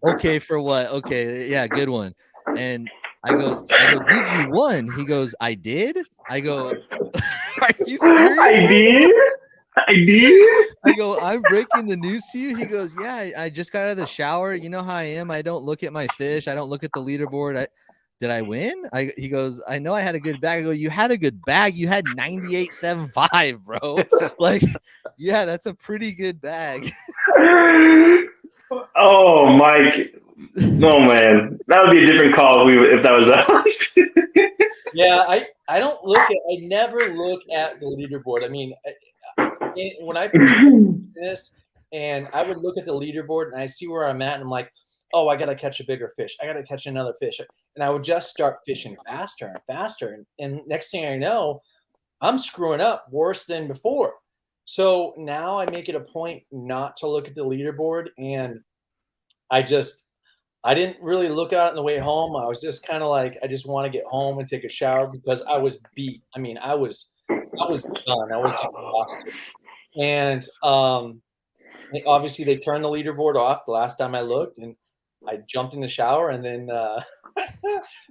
Okay, for what? Okay, yeah, good one. And I go, dude, you won. He goes, I did? I go, are you serious? I did. I go, I'm breaking the news to you. He goes, yeah, I just got out of the shower. You know how I am. I don't look at my fish. I don't look at the leaderboard. Did I win? He goes, I know I had a good bag. I go, you had a good bag. You had 98.75, bro. Yeah, that's a pretty good bag. Oh, Mike, No, man, that would be a different call if that was us. Yeah, I don't look at. I never look at the leaderboard. I mean, when I first started this, and I would look at the leaderboard and I see where I'm at, and I'm like, oh, I got to catch a bigger fish. I got to catch another fish. And I would just start fishing faster and faster. And next thing I know, I'm screwing up worse than before. So now I make it a point not to look at the leaderboard. And I didn't really look at it on the way home. I was just kind of like, I just want to get home and take a shower because I was beat. I mean, I was done. I was exhausted. And obviously they turned the leaderboard off the last time I looked, and I jumped in the shower, and then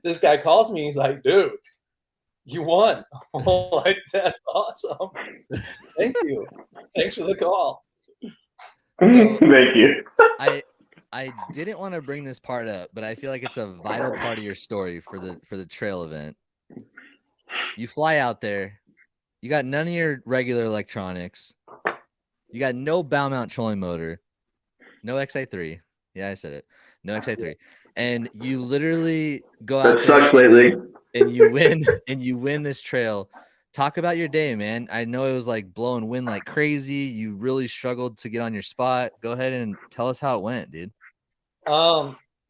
this guy calls me. He's like, dude, you won. Like, that's awesome. Thank you. Thanks for the call. So, thank you. I didn't want to bring this part up, but I feel like it's a vital part of your story for the trail event. You fly out there. You got none of your regular electronics. You got no bow mount trolling motor. No XA3. Yeah, I said it. No XA3. And you literally go out there. That sucks lately. And you win this trail. Talk about your day, man. I know it was like blowing wind like crazy. You really struggled to get on your spot. Go ahead and tell us how it went, dude.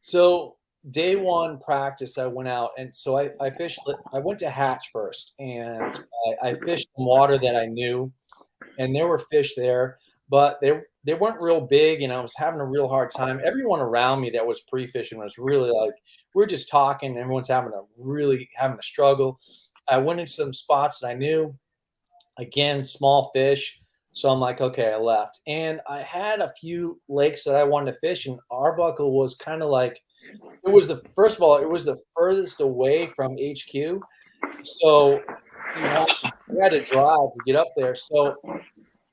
So day one practice, I went out, and so I fished. I went to hatch first, and I fished some water that I knew, and there were fish there, but they weren't real big, and I was having a real hard time. Everyone around me that was pre-fishing was really like, we're just talking. Everyone's having a struggle. I went into some spots that I knew. Again, small fish. So I'm like, okay, I left. And I had a few lakes that I wanted to fish, and Arbuckle was kind of like, first of all, it was the furthest away from HQ. So we had to drive to get up there. So,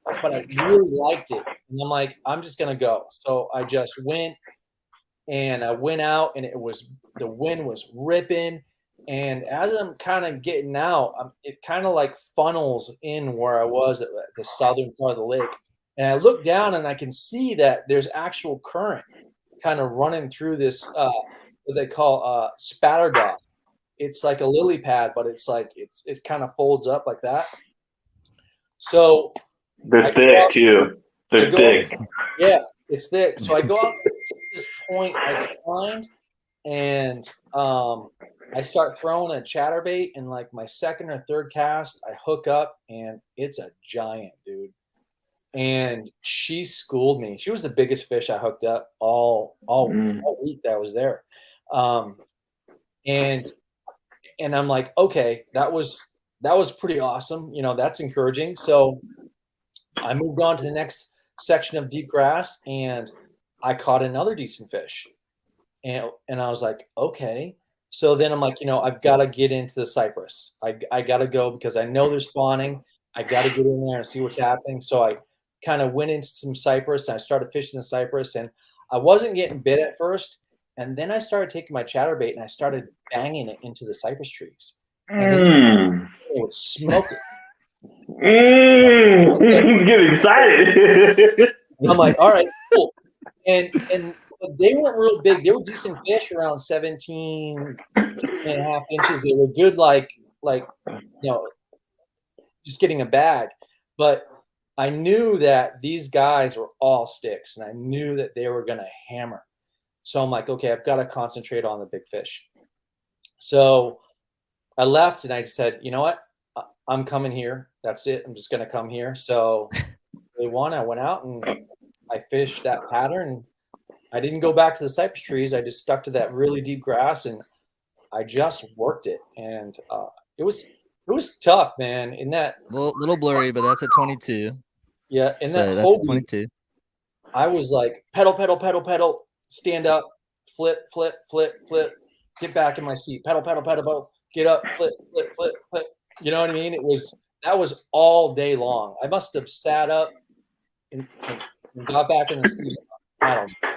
but I really liked it. And I'm like, I'm just going to go. So I just went, and I went out, and the wind was ripping. And as I'm kind of getting out, it kind of like funnels in where I was at the southern part of the lake. And I look down, and I can see that there's actual current kind of running through this, what they call spatter dock. It's like a lily pad, but it's like it kind of folds up like that. So they're thick too. They're thick. Yeah, it's thick. So I go up to this point I find, and I start throwing a chatterbait, and like my second or third cast, I hook up, and it's a giant, dude. And she schooled me. She was the biggest fish I hooked up all week that I was there. And I'm like, okay, that was pretty awesome. That's encouraging. So I moved on to the next section of deep grass, and I caught another decent fish. And I was like, okay. So then I'm like, I've got to get into the cypress. I got to go because I know they're spawning. I got to get in there and see what's happening. So I kind of went into some cypress, and I started fishing the cypress, and I wasn't getting bit at first. And then I started taking my chatterbait, and I started banging it into the cypress trees. And then it would smoke it. Get excited. I'm like, all right, cool. And they weren't real big. They were decent fish, around 17 and a half inches. They were good, like just getting a bag. But I knew that these guys were all sticks, and I knew that they were going to hammer. So I'm like, okay, I've got to concentrate on the big fish. So I left, and I said, you know what? I'm coming here. That's it. I'm just going to come here. So day one, I went out, and I fished that pattern. And I didn't go back to the cypress trees. I just stuck to that really deep grass, and I just worked it. And it was tough, man. In that little blurry, but that's at 22. Yeah, in that that's 22. I was like pedal, pedal, pedal, pedal, stand up, flip, flip, flip, flip, get back in my seat, pedal, pedal, pedal, pedal, get up, flip, flip, flip, flip. You know what I mean? That was all day long. I must have sat up and got back in the seat, I don't know,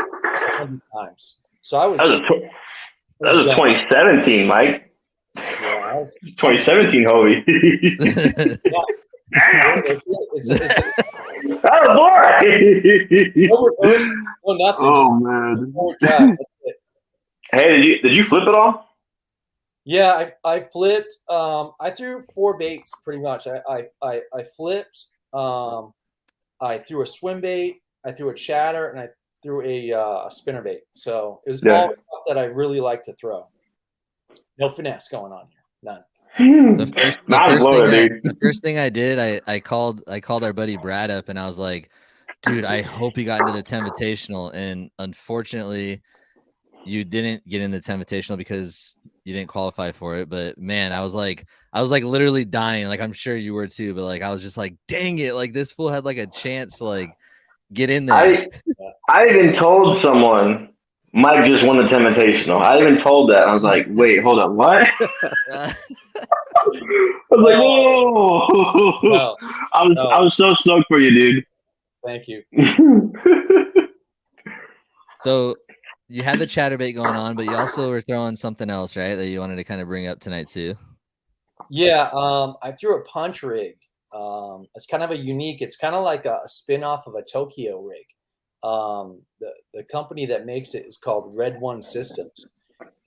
100 times. So I was. That was 2017, Mike. Yeah, 2017 Hobie. No reverse, no nothing. Oh man. Hey, did you flip it all? Yeah, I flipped. I threw 4 baits pretty much. I flipped. I threw a swim bait. I threw a chatter, and I threw a spinner bait. So it was all stuff that I really like to throw. No finesse going on here. None. The first thing I did, I called our buddy Brad up, and I was like, dude, I hope he got into the 10 Invitational. And unfortunately, you didn't get in the 10 Invitational because you didn't qualify for it. But man, I was like literally dying. Like, I'm sure you were too, but like I was just like, dang it, like this fool had like a chance to like get in there. I even told someone Mike just won the 10 Invitational. I even told that. I was like, wait, hold up, what? I was like, whoa. No, I was so stoked for you, dude. Thank you. So you had the chatterbait going on, but you also were throwing something else, right? That you wanted to kind of bring up tonight too. Yeah, I threw a punch rig. It's kind of a unique. It's kind of like a spin-off of a Tokyo rig. The company that makes it is called Red One Systems,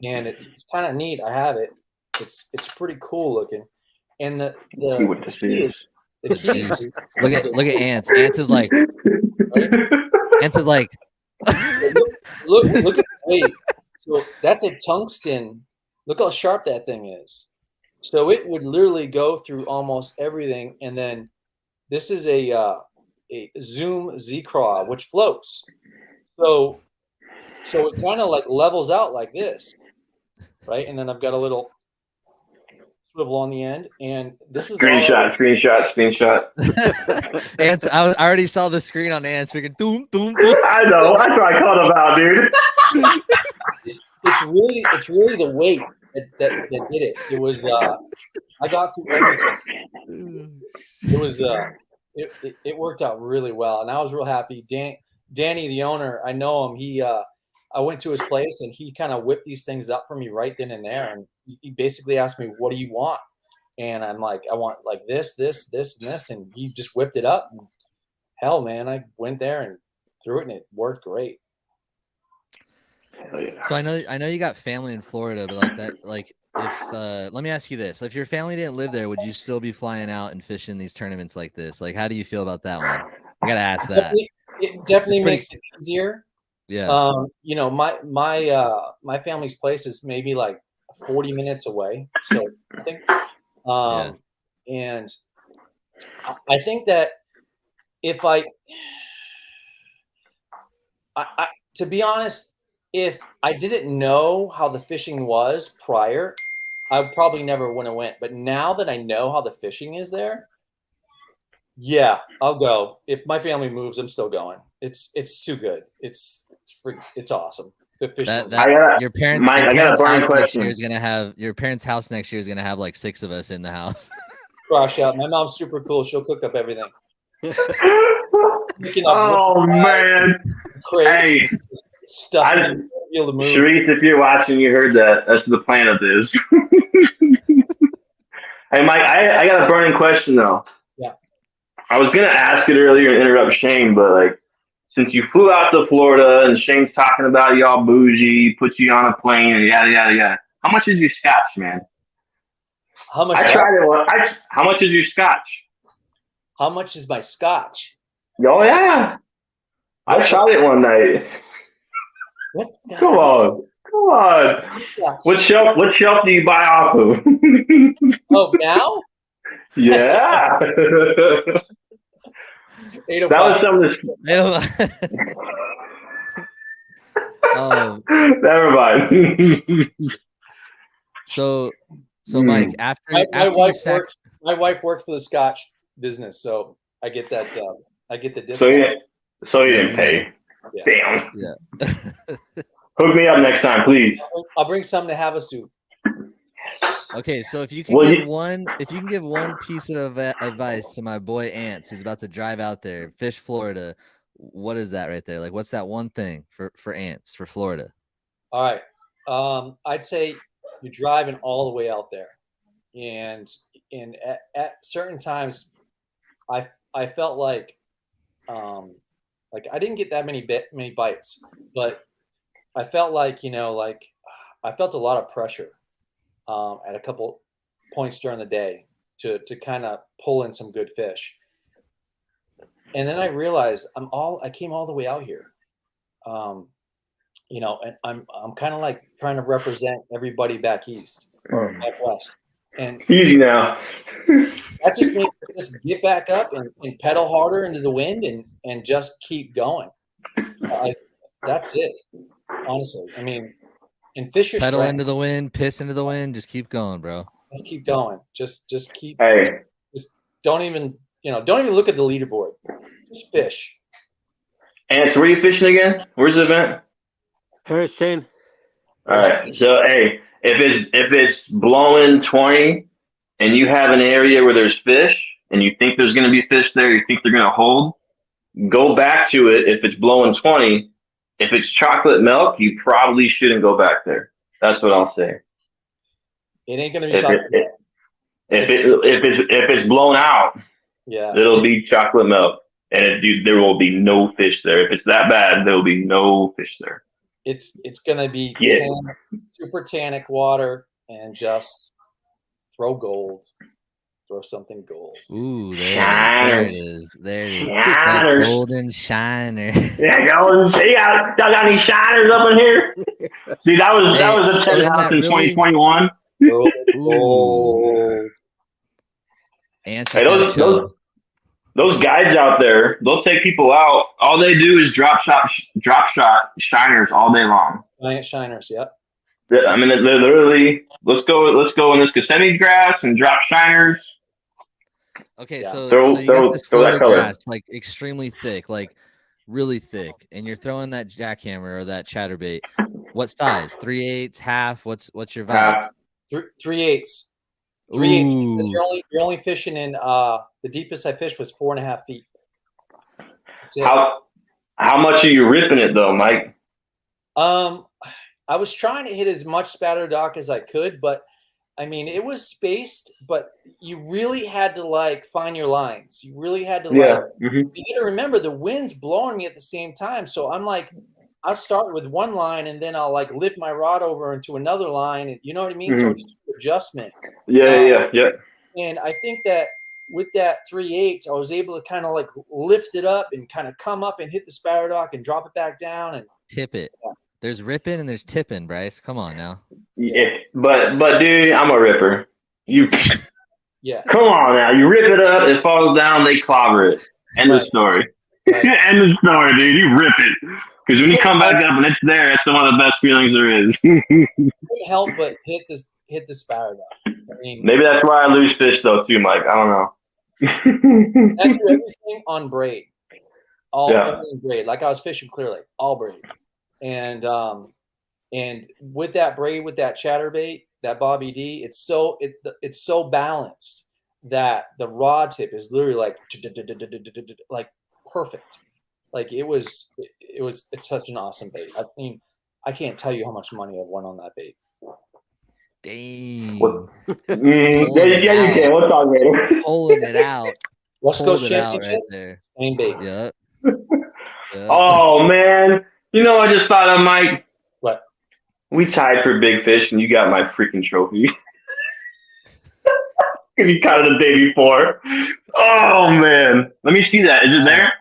and it's kind of neat. I have it. It's pretty cool looking. And the see what this is. The key look at Ants. Ants is like. Right? Ants is like. look at the weight. So that's a tungsten. Look how sharp that thing is. So it would literally go through almost everything. And then this is a Zoom Z-Craw, which floats. So it kind of like levels out like this, right? And then I've got a little swivel on the end, and this is screenshot. Ants, I already saw the screen on Ants. Freaking doom, doom, doom. I know. That's what I called about, dude. It's really the weight that did it. It was I got through everything. It was it worked out really well, and I was real happy. Danny, the owner, I know him. I went to his place, and he kind of whipped these things up for me right then and there. And he basically asked me, "What do you want?" And I'm like, "I want like this, this, this, and this." And he just whipped it up. And hell, man, I went there and threw it, and it worked great. So I know you got family in Florida, but like that, like if let me ask you this: if your family didn't live there, would you still be flying out and fishing these tournaments like this? Like, how do you feel about that one? I gotta ask that. It definitely makes it easier. Yeah. You know, my family's place is maybe like 40 minutes away. So I think, and I think that if I to be honest, if I didn't know how the fishing was prior, I probably never would have went. But now that I know how the fishing is there, yeah, I'll go. If my family moves, I'm still going. It's too good. It's awesome. The fishing. Your parents' house next year is gonna have your parents' house next year is gonna have like 6 of us in the house. Crash out. My mom's super cool. She'll cook up everything. Oh man! Hey, stuff. Sharice, if you're watching, you heard that. That's the plan of this. Hey, Mike, I got a burning question though. Yeah. I was gonna ask it earlier and interrupt Shane, but like, since you flew out to Florida and Shane's talking about y'all bougie, put you on a plane and yada yada yada. How much is your scotch, man? How much? I tried it one. How much is your scotch? How much is my scotch? Oh yeah, I tried it one night. Come on. What shelf do you buy off of? Oh, now? Yeah. That was some of the. Never mind. So Mike, after my wife worked for the Scotch business, so I get that. I get the discount. So you didn't pay. Yeah. Damn. Yeah. Hook me up next time, please. I'll bring some to have a soup. Okay, so if you can give one piece of advice to my boy Ants, who's about to drive out there, fish Florida, what is that right there? Like, what's that one thing for Ants for Florida? All right, I'd say you're driving all the way out there, and at certain times, I felt like I didn't get that many bites, but I felt like, you know, like I felt a lot of pressure at a couple points during the day to kind of pull in some good fish. And then I realized I came all the way out here. You know, and I'm kind of like trying to represent everybody back east or back west. And easy now. that just means just get back up and pedal harder into the wind and just keep going. That's it, honestly. I mean, and fish your pedal strength. into the wind, piss into the wind, just keep going, bro. Just keep going. Just keep. Hey, Just don't even look at the leaderboard. Just fish. Ants, where are you fishing again? Where's the event? Harris Chain. All right. So, hey, if it's blowing 20 and you have an area where there's fish and you think there's going to be fish there, you think they're going to hold, go back to it. If it's blowing 20, if it's chocolate milk, you probably shouldn't go back there. That's what I'll say. It ain't going to be chocolate milk. If it's blown out, yeah, it'll be chocolate milk, and there will be no fish there. If it's that bad, there will be no fish there. It's gonna be super tannic water, and just throw gold, throw something gold. Ooh, there it is. That golden shiner. Yeah, golden. See, y'all got any shiners up in here? See, that was a 10 house in 2021. Gold. Hey, those guides out there, they'll take people out. All they do is drop shot shiners all day long. Giant shiners, yep. I mean, they're literally, let's go in this Kissimmee grass and drop shiners. Okay, Yeah. so you got this Florida grass, like extremely thick, like really thick, and you're throwing that jackhammer or that chatterbait. What size? 3/8, half? What's your vibe? 3/8. 3/8. Because you're only fishing in the deepest I fished was 4.5 feet. How much are you ripping it though, Mike? I was trying to hit as much spatter dock as I could, but I mean it was spaced, but you really had to like find your lines. You really had to you got to remember the wind's blowing me at the same time. So I'm like, I'll start with one line and then I'll like lift my rod over into another line. And, you know what I mean? So it's just an adjustment. Yeah. And I think that with that 3/8, I was able to kind of like lift it up and kind of come up and hit the spatter dock and drop it back down and tip it. Yeah. There's ripping and there's tipping, Bryce. Come on now. Yeah, but dude, I'm a ripper. Yeah. Come on now. You rip it up, it falls down, they clobber it. End of story. Right. End of story, dude. You rip it. Because when you come back up and it's there, it's one of the best feelings there is. Couldn't help but hit the spatter dock. I mean, maybe that's why I lose fish though too, Mike. I don't know. I do everything on braid. Everything braid. Like I was fishing Clear Lake, all braid. And with that braid, with that chatterbait, that Bobby D, it's so balanced that the rod tip is literally like perfect. Like it's such an awesome bait. I mean, I can't tell you how much money I've won on that bait. Dang. Yeah, you can. We'll talk later. Pulling it out. West Coast Championship, right there. Same bait. Yep. Oh man. You know I just thought of, Mike? What? We tied for big fish and you got my freaking trophy. You caught it the day before. Oh man. Let me see that. Is it there?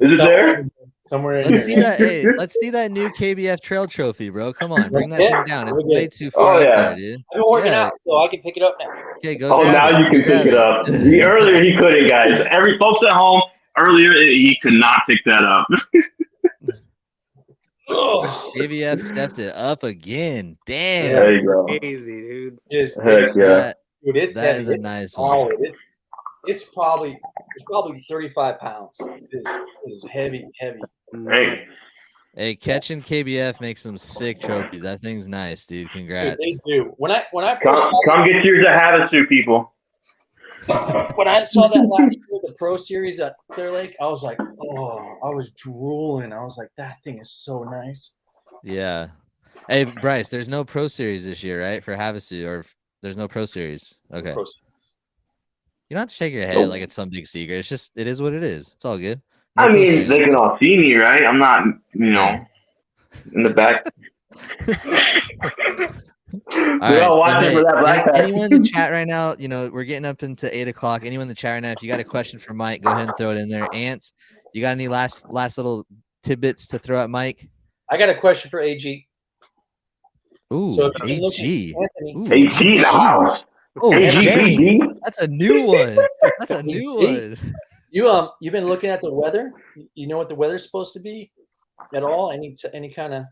Is it there? Somewhere in let's here. See that. Hey, let's see that new KBF Trail trophy, bro. Come on, bring that thing down. It's way too far up there, dude. I've been working out, so I can pick it up now. Okay, go. Oh, now you can pick it up. Earlier he couldn't, guys. Every folks at home, earlier he could not pick that up. KBF stepped it up again. Damn. There you go. Crazy, dude. Heck yeah. Dude, it's that heavy. Is a nice one. It's probably 35 pounds. It's heavy. Hey, catching KBF makes some sick trophies. That thing's nice, dude. Congrats. Dude, they do. When I come get yours at Havasu, people. When I saw that last year, the Pro Series at Clear Lake, I was like, oh, I was drooling. I was like, that thing is so nice. Yeah. Hey, Bryce, there's no Pro Series this year, right? For Havasu, or there's no Pro Series. Okay. Pro Series. You don't have to shake your head like it's some big secret. It's just, it is what it is. It's all good. No, I mean, they can all see me, right? I'm not, you know. in the back. We're all watching for that black pack. Anyone in the chat right now, we're getting up into 8 o'clock. Anyone in the chat right now, if you got a question for Mike, go ahead and throw it in there. Ants, you got any last little tidbits to throw at Mike? I got a question for AG. Ooh, so AG. AG in the house. Oh, AG. That's a new one. That's a new one. You've been looking at the weather? You know what the weather's supposed to be at all? Any kind of?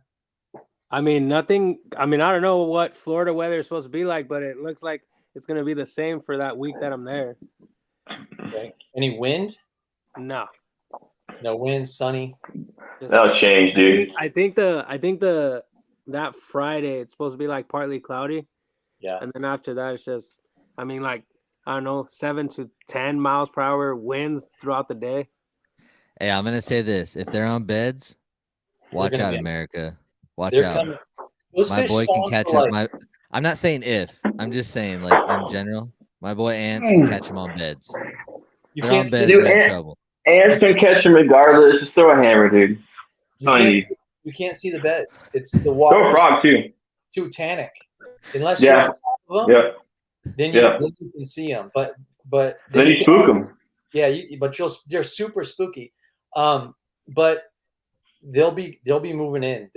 I mean, nothing. I mean, I don't know what Florida weather is supposed to be like, but it looks like it's going to be the same for that week that I'm there. Okay. Any wind? No. No wind, sunny. That'll change, dude. I think that Friday it's supposed to be like partly cloudy. Yeah. And then after that, it's just, I mean, like, I don't know, 7 to 10 miles per hour winds throughout the day. Hey, I'm gonna say this: if they're on beds, watch out, America. Watch out. My boy can catch up. I'm not saying if. I'm just saying, like, in general, my boy Ants can catch him on beds. You they're can't on beds, they're in trouble. Ants can catch him regardless. Just throw a hammer, dude. You can't see the beds. It's the water. Throw a frog too. Too tannic. Unless you're on top of them, then you can see them. But then you spook them. Yeah, they're super spooky. But they'll be moving in.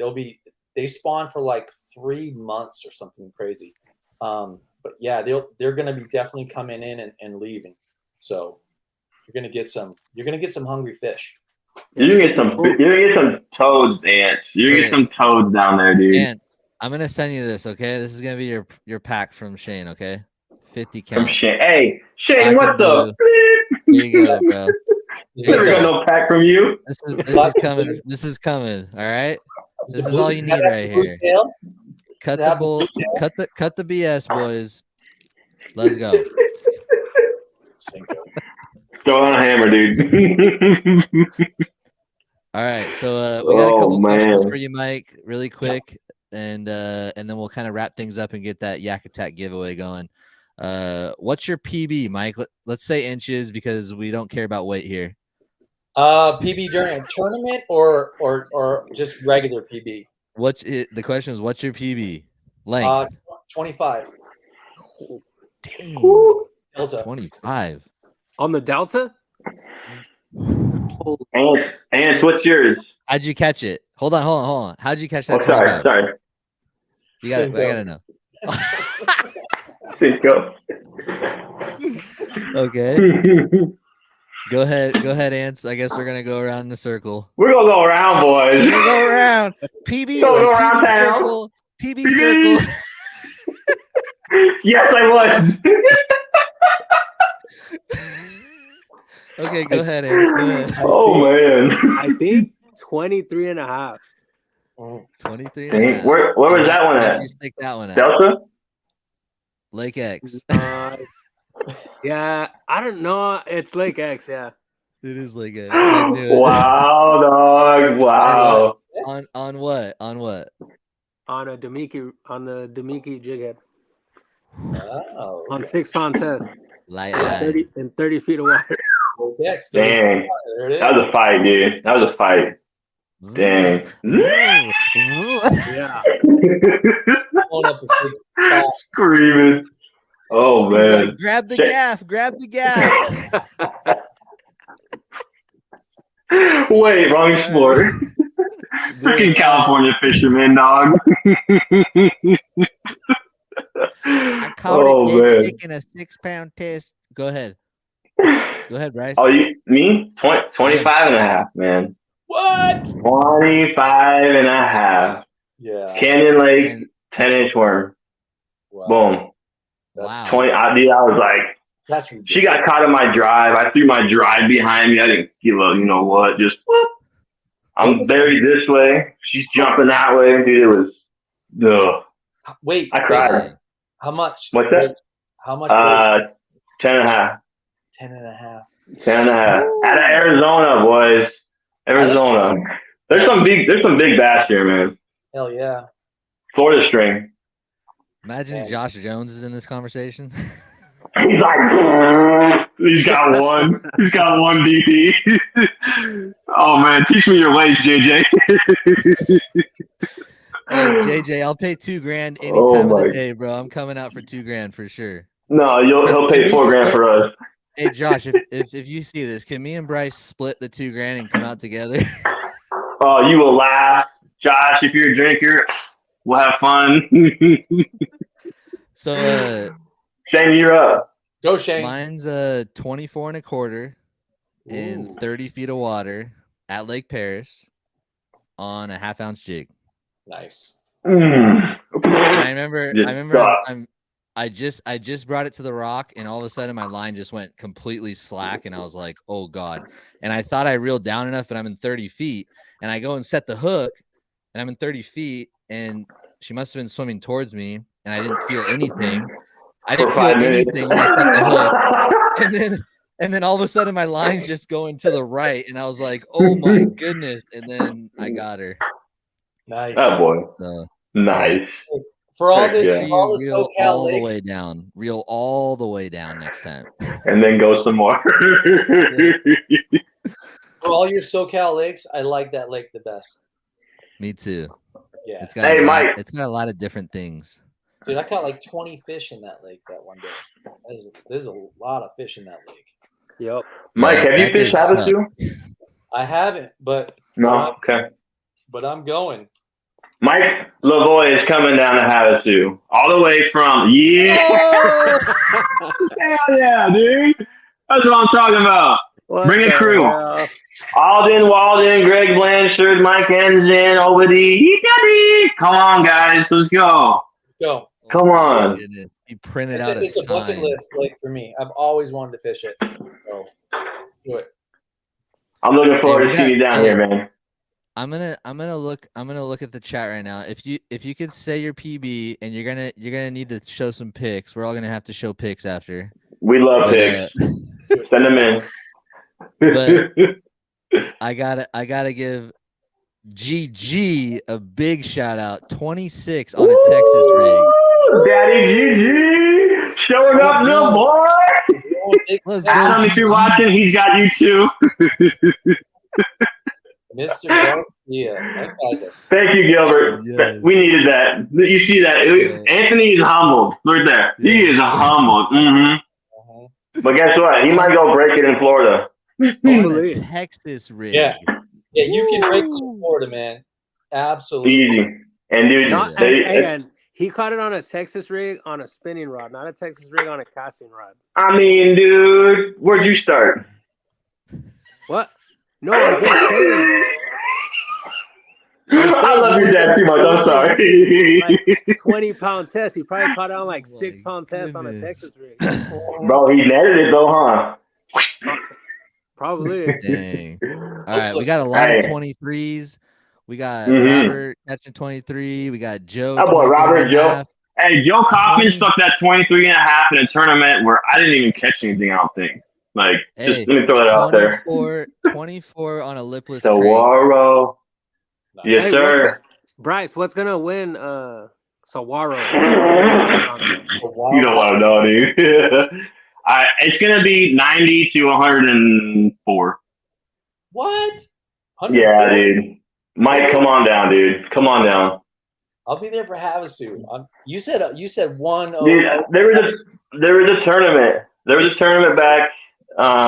They spawn for like 3 months or something crazy. But yeah, they're gonna be definitely coming in and leaving. So you're gonna get some hungry fish. You're gonna get some toads, Ants. You're gonna get some toads down there, dude. Ant, I'm gonna send you this, okay? This is gonna be your pack from Shane, okay? 50 count. From Shane. Hey, Shane, what the? Here you go, bro. Never got no pack from you. This is coming. This is coming. All right. This is all you need right here. Cut the bull. Cut the BS, boys. Let's go. Throw on a hammer, dude. All right. So we got a couple questions for you, Mike, really quick, and then we'll kind of wrap things up and get that Yak Attack giveaway going. What's your PB, Mike? Let's say inches because we don't care about weight here. PB during a tournament or just regular PB? The question is, what's your PB? Length? 25. Oh, dang. Delta. 25. On the Delta? Ants, what's yours? How'd you catch it? Hold on. How'd you catch that? Sorry. You got it. I gotta know. Cinco. Okay. Go ahead, Ants. I guess we're gonna go around in a circle. We're gonna go around, boys. We're gonna go around. PB. Go around PB town. circle. PB circle. Yes, I was. Okay, go ahead, Ants. Go ahead. Oh man. I think 23 and a half. 23. Where was that one at? How'd you stick that one at? Delta? Lake X. Yeah, I don't know. It's Lake X, yeah. It is Lake X. Wow, dog. Wow. On what? On the Demiki jig head. Oh, on 6 pound test. Like 30 feet of water. Dang. That was a fight, dude. That was a fight. Dang. Yeah. Screaming. Oh man. Like, grab the gaff. Wait, wrong sport. Freaking California fisherman, dog. I caught it taking a 6 pound test. Go ahead, Bryce. Oh, me? 25 and a half, man. What? 25 and a half. Yeah. Canyon Lake, 10-inch worm. Wow. Boom. That's 20. I was like, that's ridiculous. She got caught in my drive. I threw my drive behind me. I didn't give a, you know what, just whoop. I'm buried this way. She's jumping that way. Dude, it was, ugh. Wait. I cried. How much? What's that? How much? 10 and a half. 10 and a half. 10 and a half. Out of Arizona, boys. Arizona. There's some big bass here, man. Hell yeah. Florida string. Imagine Josh Jones is in this conversation. He's like, he's got one. He's got one DP. Oh man, teach me your ways, JJ. Hey, JJ, I'll pay $2,000 any time of the day, bro. I'm coming out for $2,000 for sure. No, he'll pay $4,000 for us. Hey, Josh, if you see this, can me and Bryce split the $2,000 and come out together? Oh, you will laugh, Josh. If you're a drinker, we'll have fun. So, Shane, you're up. Go, Shane. Mine's 24 1/4 in 30 feet of water at Lake Paris on a 1/2 ounce jig. Nice. And I remember I just brought it to the rock, and all of a sudden my line just went completely slack, and I was like, oh God. And I thought I reeled down enough, but I'm in 30 feet, and I go and set the hook, and I'm in 30 feet, and she must have been swimming towards me, and I didn't feel anything. I didn't feel anything when I set the hook. And then all of a sudden my line's just going to the right, and I was like, oh my goodness. And then I got her. Nice. Oh boy. So, nice. For all the, Yeah. all the reel SoCal all the lakes, way down. Reel all the way down next time. And then go some more. for all your SoCal lakes, I like that lake the best. Me too. Yeah. It's got Hey, a lot, Mike. it's got a lot of different things. Dude, I caught like 20 fish in that lake that one day. There's a lot of fish in that lake. Yep. Mike, have you that fished did suck. Havasu? I haven't, but No? Okay. but I'm going. Mike Lavoie is coming down to Havasu. All the way from, Hell yeah, dude. That's what I'm talking about. Bring a crew. Alden, Walden, Greg Blanchard, Mike Ensign, Obadi. Come on, guys. Let's go. Go. Come on. You printed out a It's a bucket sign. list lake for me. I've always wanted to fish it. So do it. I'm looking forward we to seeing you got- down here, man. I'm gonna look at the chat right now. If you could say your PB, and you're gonna need to show some pics. We're all gonna have to show pics after. We love But, pics. Send them in. but I gotta give GG a big shout out. 26 on a Texas rig. Daddy GG. Showing up, little boy. Let's go, Adam, if you're GG. watching, he's got you too. Mr. Garcia. That guy's a Thank you, Gilbert. Yes. We needed that. You see that? Yeah. Anthony is humbled. Right there. He is humbled. But guess what? He might go break it in Florida. On a Texas rig. Yeah. Yeah, you can break it in Florida, man. Absolutely. Easy. And dude, And he caught it on a Texas rig on a spinning rod, not a Texas rig on a casting rod. I mean, dude, where'd you start? What? No, I'm just saying. I love your dad too much. I'm sorry. Like 20-pound test. He probably caught it on like 6-pound test on a Texas rig. Bro, he netted it though, huh? Probably. Dang. All right, we got a lot of 23s. We got Robert catching 23. We got Joe. That boy, Robert, Joe. 23.5. Hey, Joe Kaufman stuck that 23.5 in a tournament where I didn't even catch anything, I don't think. Like, just let me throw that out there. 24 on a lipless Saguaro. Yes, Hey, sir. Bryce, what's gonna win Saguaro? You don't want to know, dude. It's gonna be 90 to 104. What? 104? Yeah, dude. Mike, come on down, dude. Come on down. I'll be there for Havasu. You said 1. Dude, there was a tournament. There was a tournament back.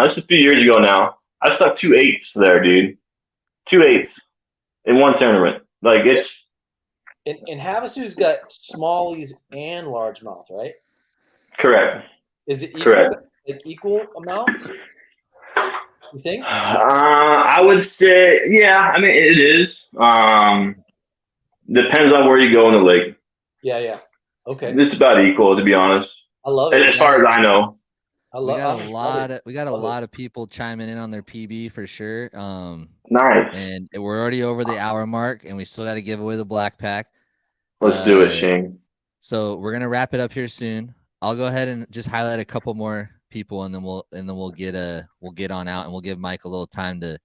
This was a few years ago now. I stuck 2 8s there, dude. 2 8s in one tournament. Like it's. And Havasu's got smallies and largemouth, right? Correct. Is it equal? Correct. Like equal amounts? You think? I would say, yeah. I mean, it is. Depends on where you go in the lake. Yeah. Okay. It's about equal, to be honest. I love it. As far as I know. We got a lot of people chiming in on their PB for sure. Nice. And we're already over the hour mark, and we still got to give away the Black Pack. Let's do it, Shane. So we're gonna wrap it up here soon. I'll go ahead and just highlight a couple more people, and then we'll get on out, and we'll give Mike a little time to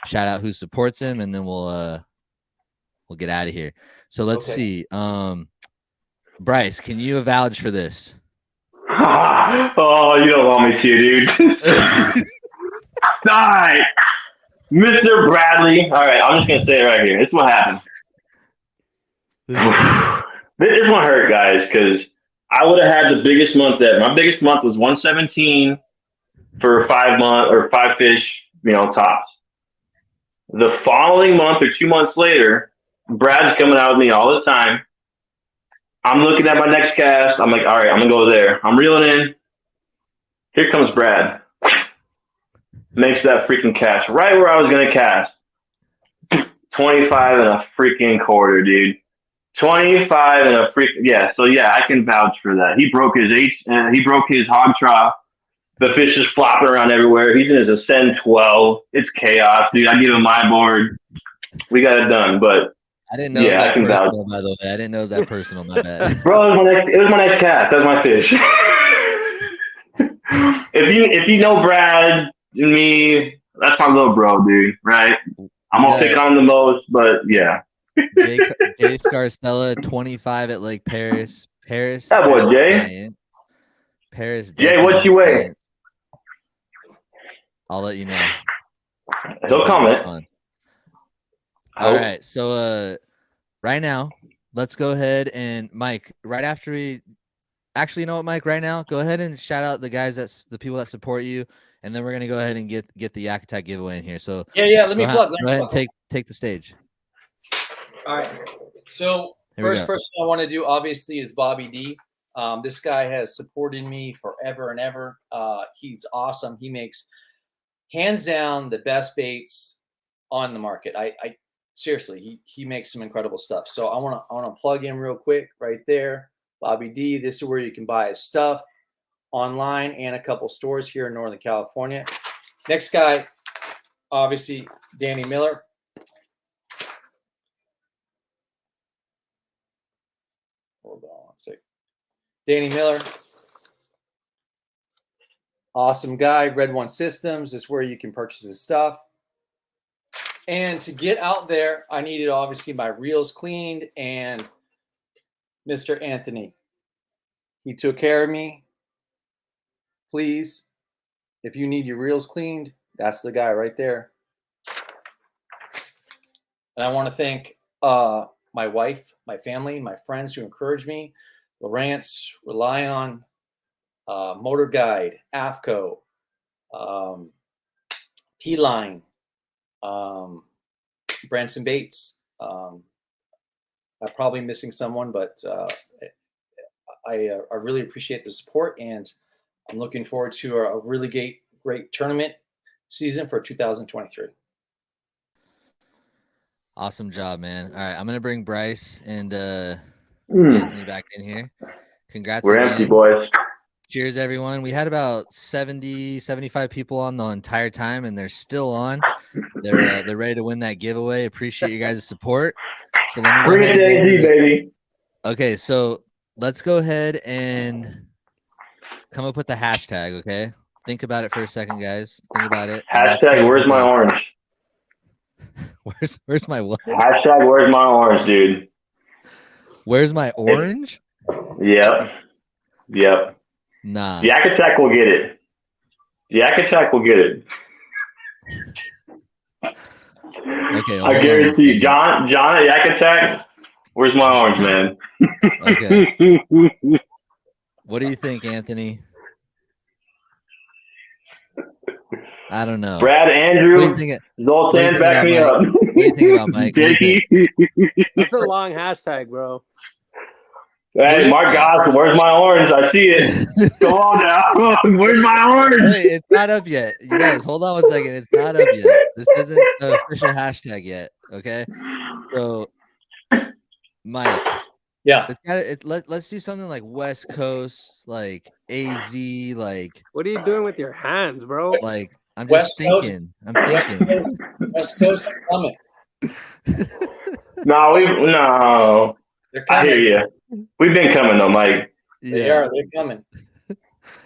shout out who supports him, and then we'll get out of here. So let's see. Bryce, can you vouch for this? Oh, you don't want me to, dude. All right. Mr. Bradley. All right, I'm just going to say it right here. This is what happened. This one hurt, guys, because I would have had the biggest month ever. My biggest month was 117 for 5 months or 5 fish, tops. The following month or 2 months later, Brad's coming out with me all the time. I'm looking at my next cast. I'm like, all right, I'm going to go there. I'm reeling in. Here comes Brad. Makes that freaking cast right where I was going to cast. 25 and a freaking quarter, dude. 25 and a freaking, yeah. So yeah, I can vouch for that. He broke his hog trough. The fish is flopping around everywhere. He's in his Ascend 12. It's chaos, dude. I give him my board. We got it done, but I didn't know it was that personal, by the way. I didn't know it was that personal, my bad. Bro, it was my next cast. That was my fish. If you know Brad and me, that's my little bro, dude, right? I'm gonna pick on him the most, but yeah. Jay Scarcella, 25 at Lake Paris. That boy, Jay. Paris. Jay, what you weigh? I'll let you know. He'll comment. All right, so right now, let's go ahead and Mike. Right after we, actually, you know what, Mike? Right now, go ahead and shout out the guys the people that support you, and then we're gonna go ahead and get the Yak Attack giveaway in here. So yeah. Let me plug. Go ahead and take the stage. All right. So first person I want to do obviously is Bobby D. This guy has supported me forever and ever. He's awesome. He makes hands down the best baits on the market. I seriously, he makes some incredible stuff. So I want to plug in real quick right there. Bobby D. This is where you can buy his stuff online and a couple stores here in Northern California. Next guy, obviously, Danny Miller. Hold on one second. Danny Miller. Awesome guy. Red One Systems is where you can purchase his stuff. And to get out there, I needed obviously my reels cleaned, and Mr. Anthony. He took care of me. Please, if you need your reels cleaned, that's the guy right there. And I want to thank my wife, my family, my friends who encourage me. Lawrence, Rely On, Motor Guide, AFCO, P-Line, Branson Baits. I'm probably missing someone, but I really appreciate the support, and I'm looking forward to a really great tournament season for 2023. Awesome job, man. All right, I'm gonna bring Bryce and Anthony back in here. Congrats. We're again. empty, boys. Cheers, everyone. We had about 75 people on the entire time, and they're still on. They're ready to win that giveaway. Appreciate you guys' support. So let me bring it, baby. Okay, so let's go ahead and come up with the hashtag. Okay, think about it for a second, guys. Think about it. Hashtag where's my orange? Where's my what? Hashtag where's my orange, dude? Where's my orange? Yep. Nah. Yak Attack will get it. Yak Attack will get it. Okay. I guarantee you. John at Yak Attack, where's my orange, man? Okay. What do you think, Anthony? I don't know. Brad, Andrew, Zoltan, back me up. What do you think about Mike? That's a long hashtag, bro. Hey, Mark Goss, where's my orange? I see it. Come on now. Where's my orange? Hey, it's not up yet. You guys, hold on 1 second. It's not up yet. This isn't the official hashtag yet. Okay. So, Mike. Yeah. Let's do something like West Coast, like AZ, like. What are you doing with your hands, bro? Like, I'm just thinking. West Coast is coming. No. I hear you. We've been coming though, Mike. They're coming.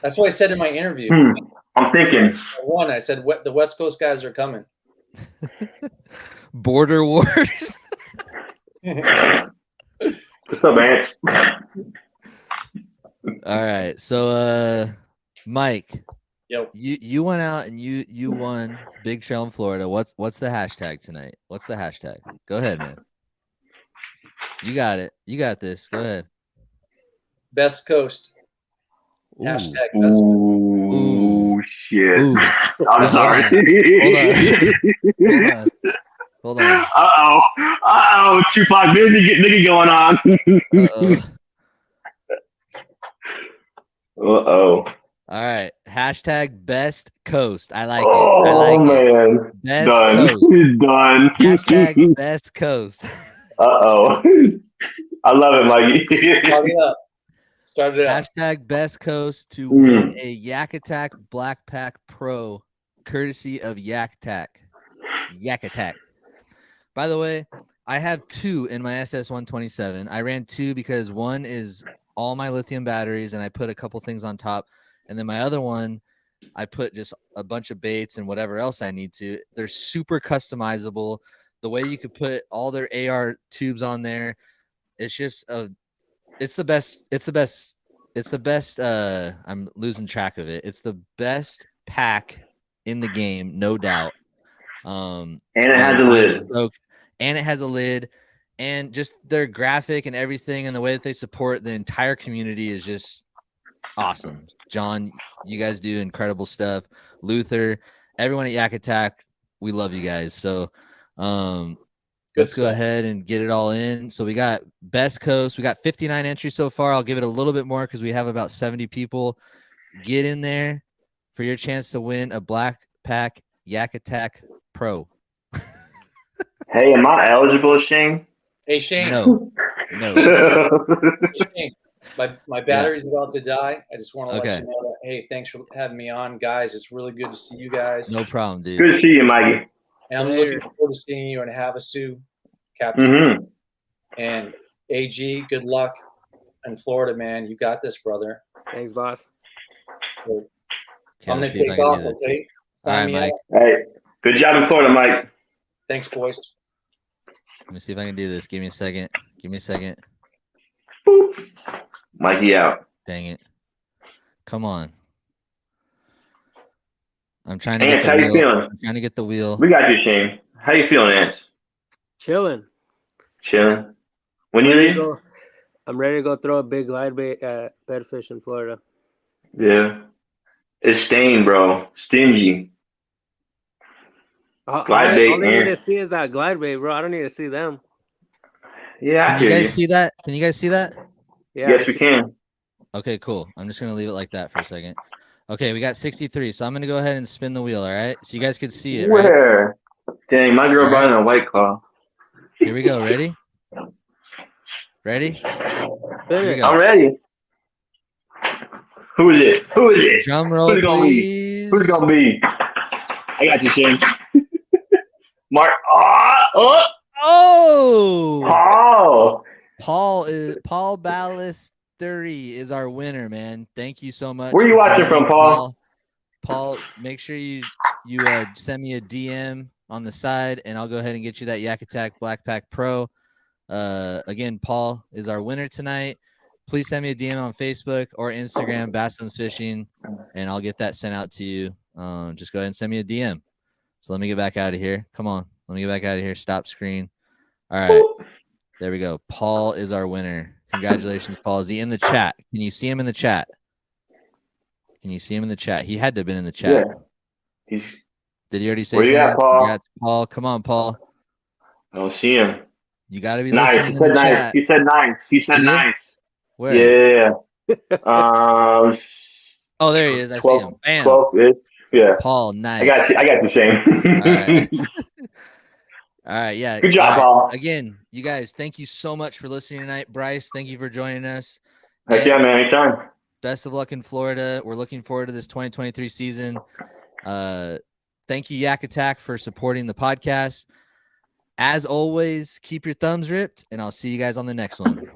That's what I said in my interview. I'm thinking. I said the West Coast guys are coming. Border wars. What's up, man? All right. So Mike, Yo. you went out and you won Big Trail in Florida. What's the hashtag tonight? What's the hashtag? Go ahead, man. You got it. You got this. Go ahead. Best Coast. Ooh. Hashtag Best Coast. Ooh, shit. Ooh. I'm sorry. Hold on. Uh-oh. Tupac nigga going on. Uh-oh. All right. Hashtag Best Coast. I like it. Oh, I like man. it. Best Done. Coast. Done. Hashtag Best Coast. Uh-oh. I love it, Mikey. Start it up. Start it up. Hashtag Best Coast to win a YAK Attack Black Pack Pro, courtesy of YAK Attack. YAK Attack. By the way, I have 2 in my SS127. I ran 2 because one is all my lithium batteries, and I put a couple things on top. And then my other one, I put just a bunch of baits and whatever else I need to. They're super customizable. The way you could put all their AR tubes on there, it's just it's the best. I'm losing track of it. It's the best pack in the game, no doubt. And it has a lid. And it has a lid. And just their graphic and everything and the way that they support the entire community is just awesome. John, you guys do incredible stuff. Luther, everyone at YAK Attack, we love you guys. So let's go ahead and get it all in. So we got Best Coast. We got 59 entries so far. I'll give it a little bit more because we have about 70 people. Get in there for your chance to win a Black Pack YAK Attack Pro. Hey, am I eligible, Shane? Hey, Shane. No. Hey, Shane, my battery's about to die. I just want to let you know that, hey, thanks for having me on, guys. It's really good to see you guys. No problem, dude. Good to see you, Mikey. And I'm looking forward to seeing you in Havasu, Captain. And AG, good luck in Florida, man. You got this, brother. Thanks, boss. So, I'm going to take off, okay? All right, Mike. Hey, good job in Florida, Mike. Thanks, boys. Let me see if I can do this. Give me a second. Boop. Mikey out. Dang it. Come on. I'm trying to Ants, how you feeling? I'm trying to get the wheel. We got you, Shane. How you feeling, Ants? Chilling. When you leave? I'm ready to go throw a big glide bait at Bedfish in Florida. Yeah. It's stained, bro. Stingy. Glide bait. All they need to see is that glide bait, bro. I don't need to see them. Yeah, Can you guys see that? Can you guys see that? Yeah. Yes, we can. Okay, cool. I'm just going to leave it like that for a second. Okay, we got 63. So I'm going to go ahead and spin the wheel, all right? So you guys can see it, Where? Right? Dang, my girl buying a White Claw. Here we go. Ready? Ready? Here we go. I'm ready. Who is it? Drum roll, please. Who's it gonna be? I got you, Shane. Mark. Paul Ballestery is our winner, man. Thank you so much. Where are you watching from, Paul? Paul, make sure you send me a DM on the side, and I'll go ahead and get you that YAK Attack Black Pack Pro. Again, Paul is our winner tonight. Please send me a DM on Facebook or Instagram, Bass Fishing, and I'll get that sent out to you. Just go ahead and send me a DM. So let me get back out of here. Come on. Let me get back out of here. Stop screen. All right. There we go. Paul is our winner. Congratulations, Paul. Is he in the chat? Can you see him in the chat? He had to have been in the chat. Yeah. Did he already say something? Where you at, Paul? Congrats, Paul. Come on, Paul. I don't see him. You got to be nice. listening in the chat. He said nice. Where? Yeah. Oh, there he is. I see him. Bam. 12-ish. Yeah. Paul, nice. I got you, Shane. All right. All right. Yeah. Good job, Paul. Again, you guys, thank you so much for listening tonight. Bryce, thank you for joining us. Heck yeah, man. Anytime. Best of luck in Florida. We're looking forward to this 2023 season. Thank you, YAK Attack, for supporting the podcast. As always, keep your thumbs ripped, and I'll see you guys on the next one.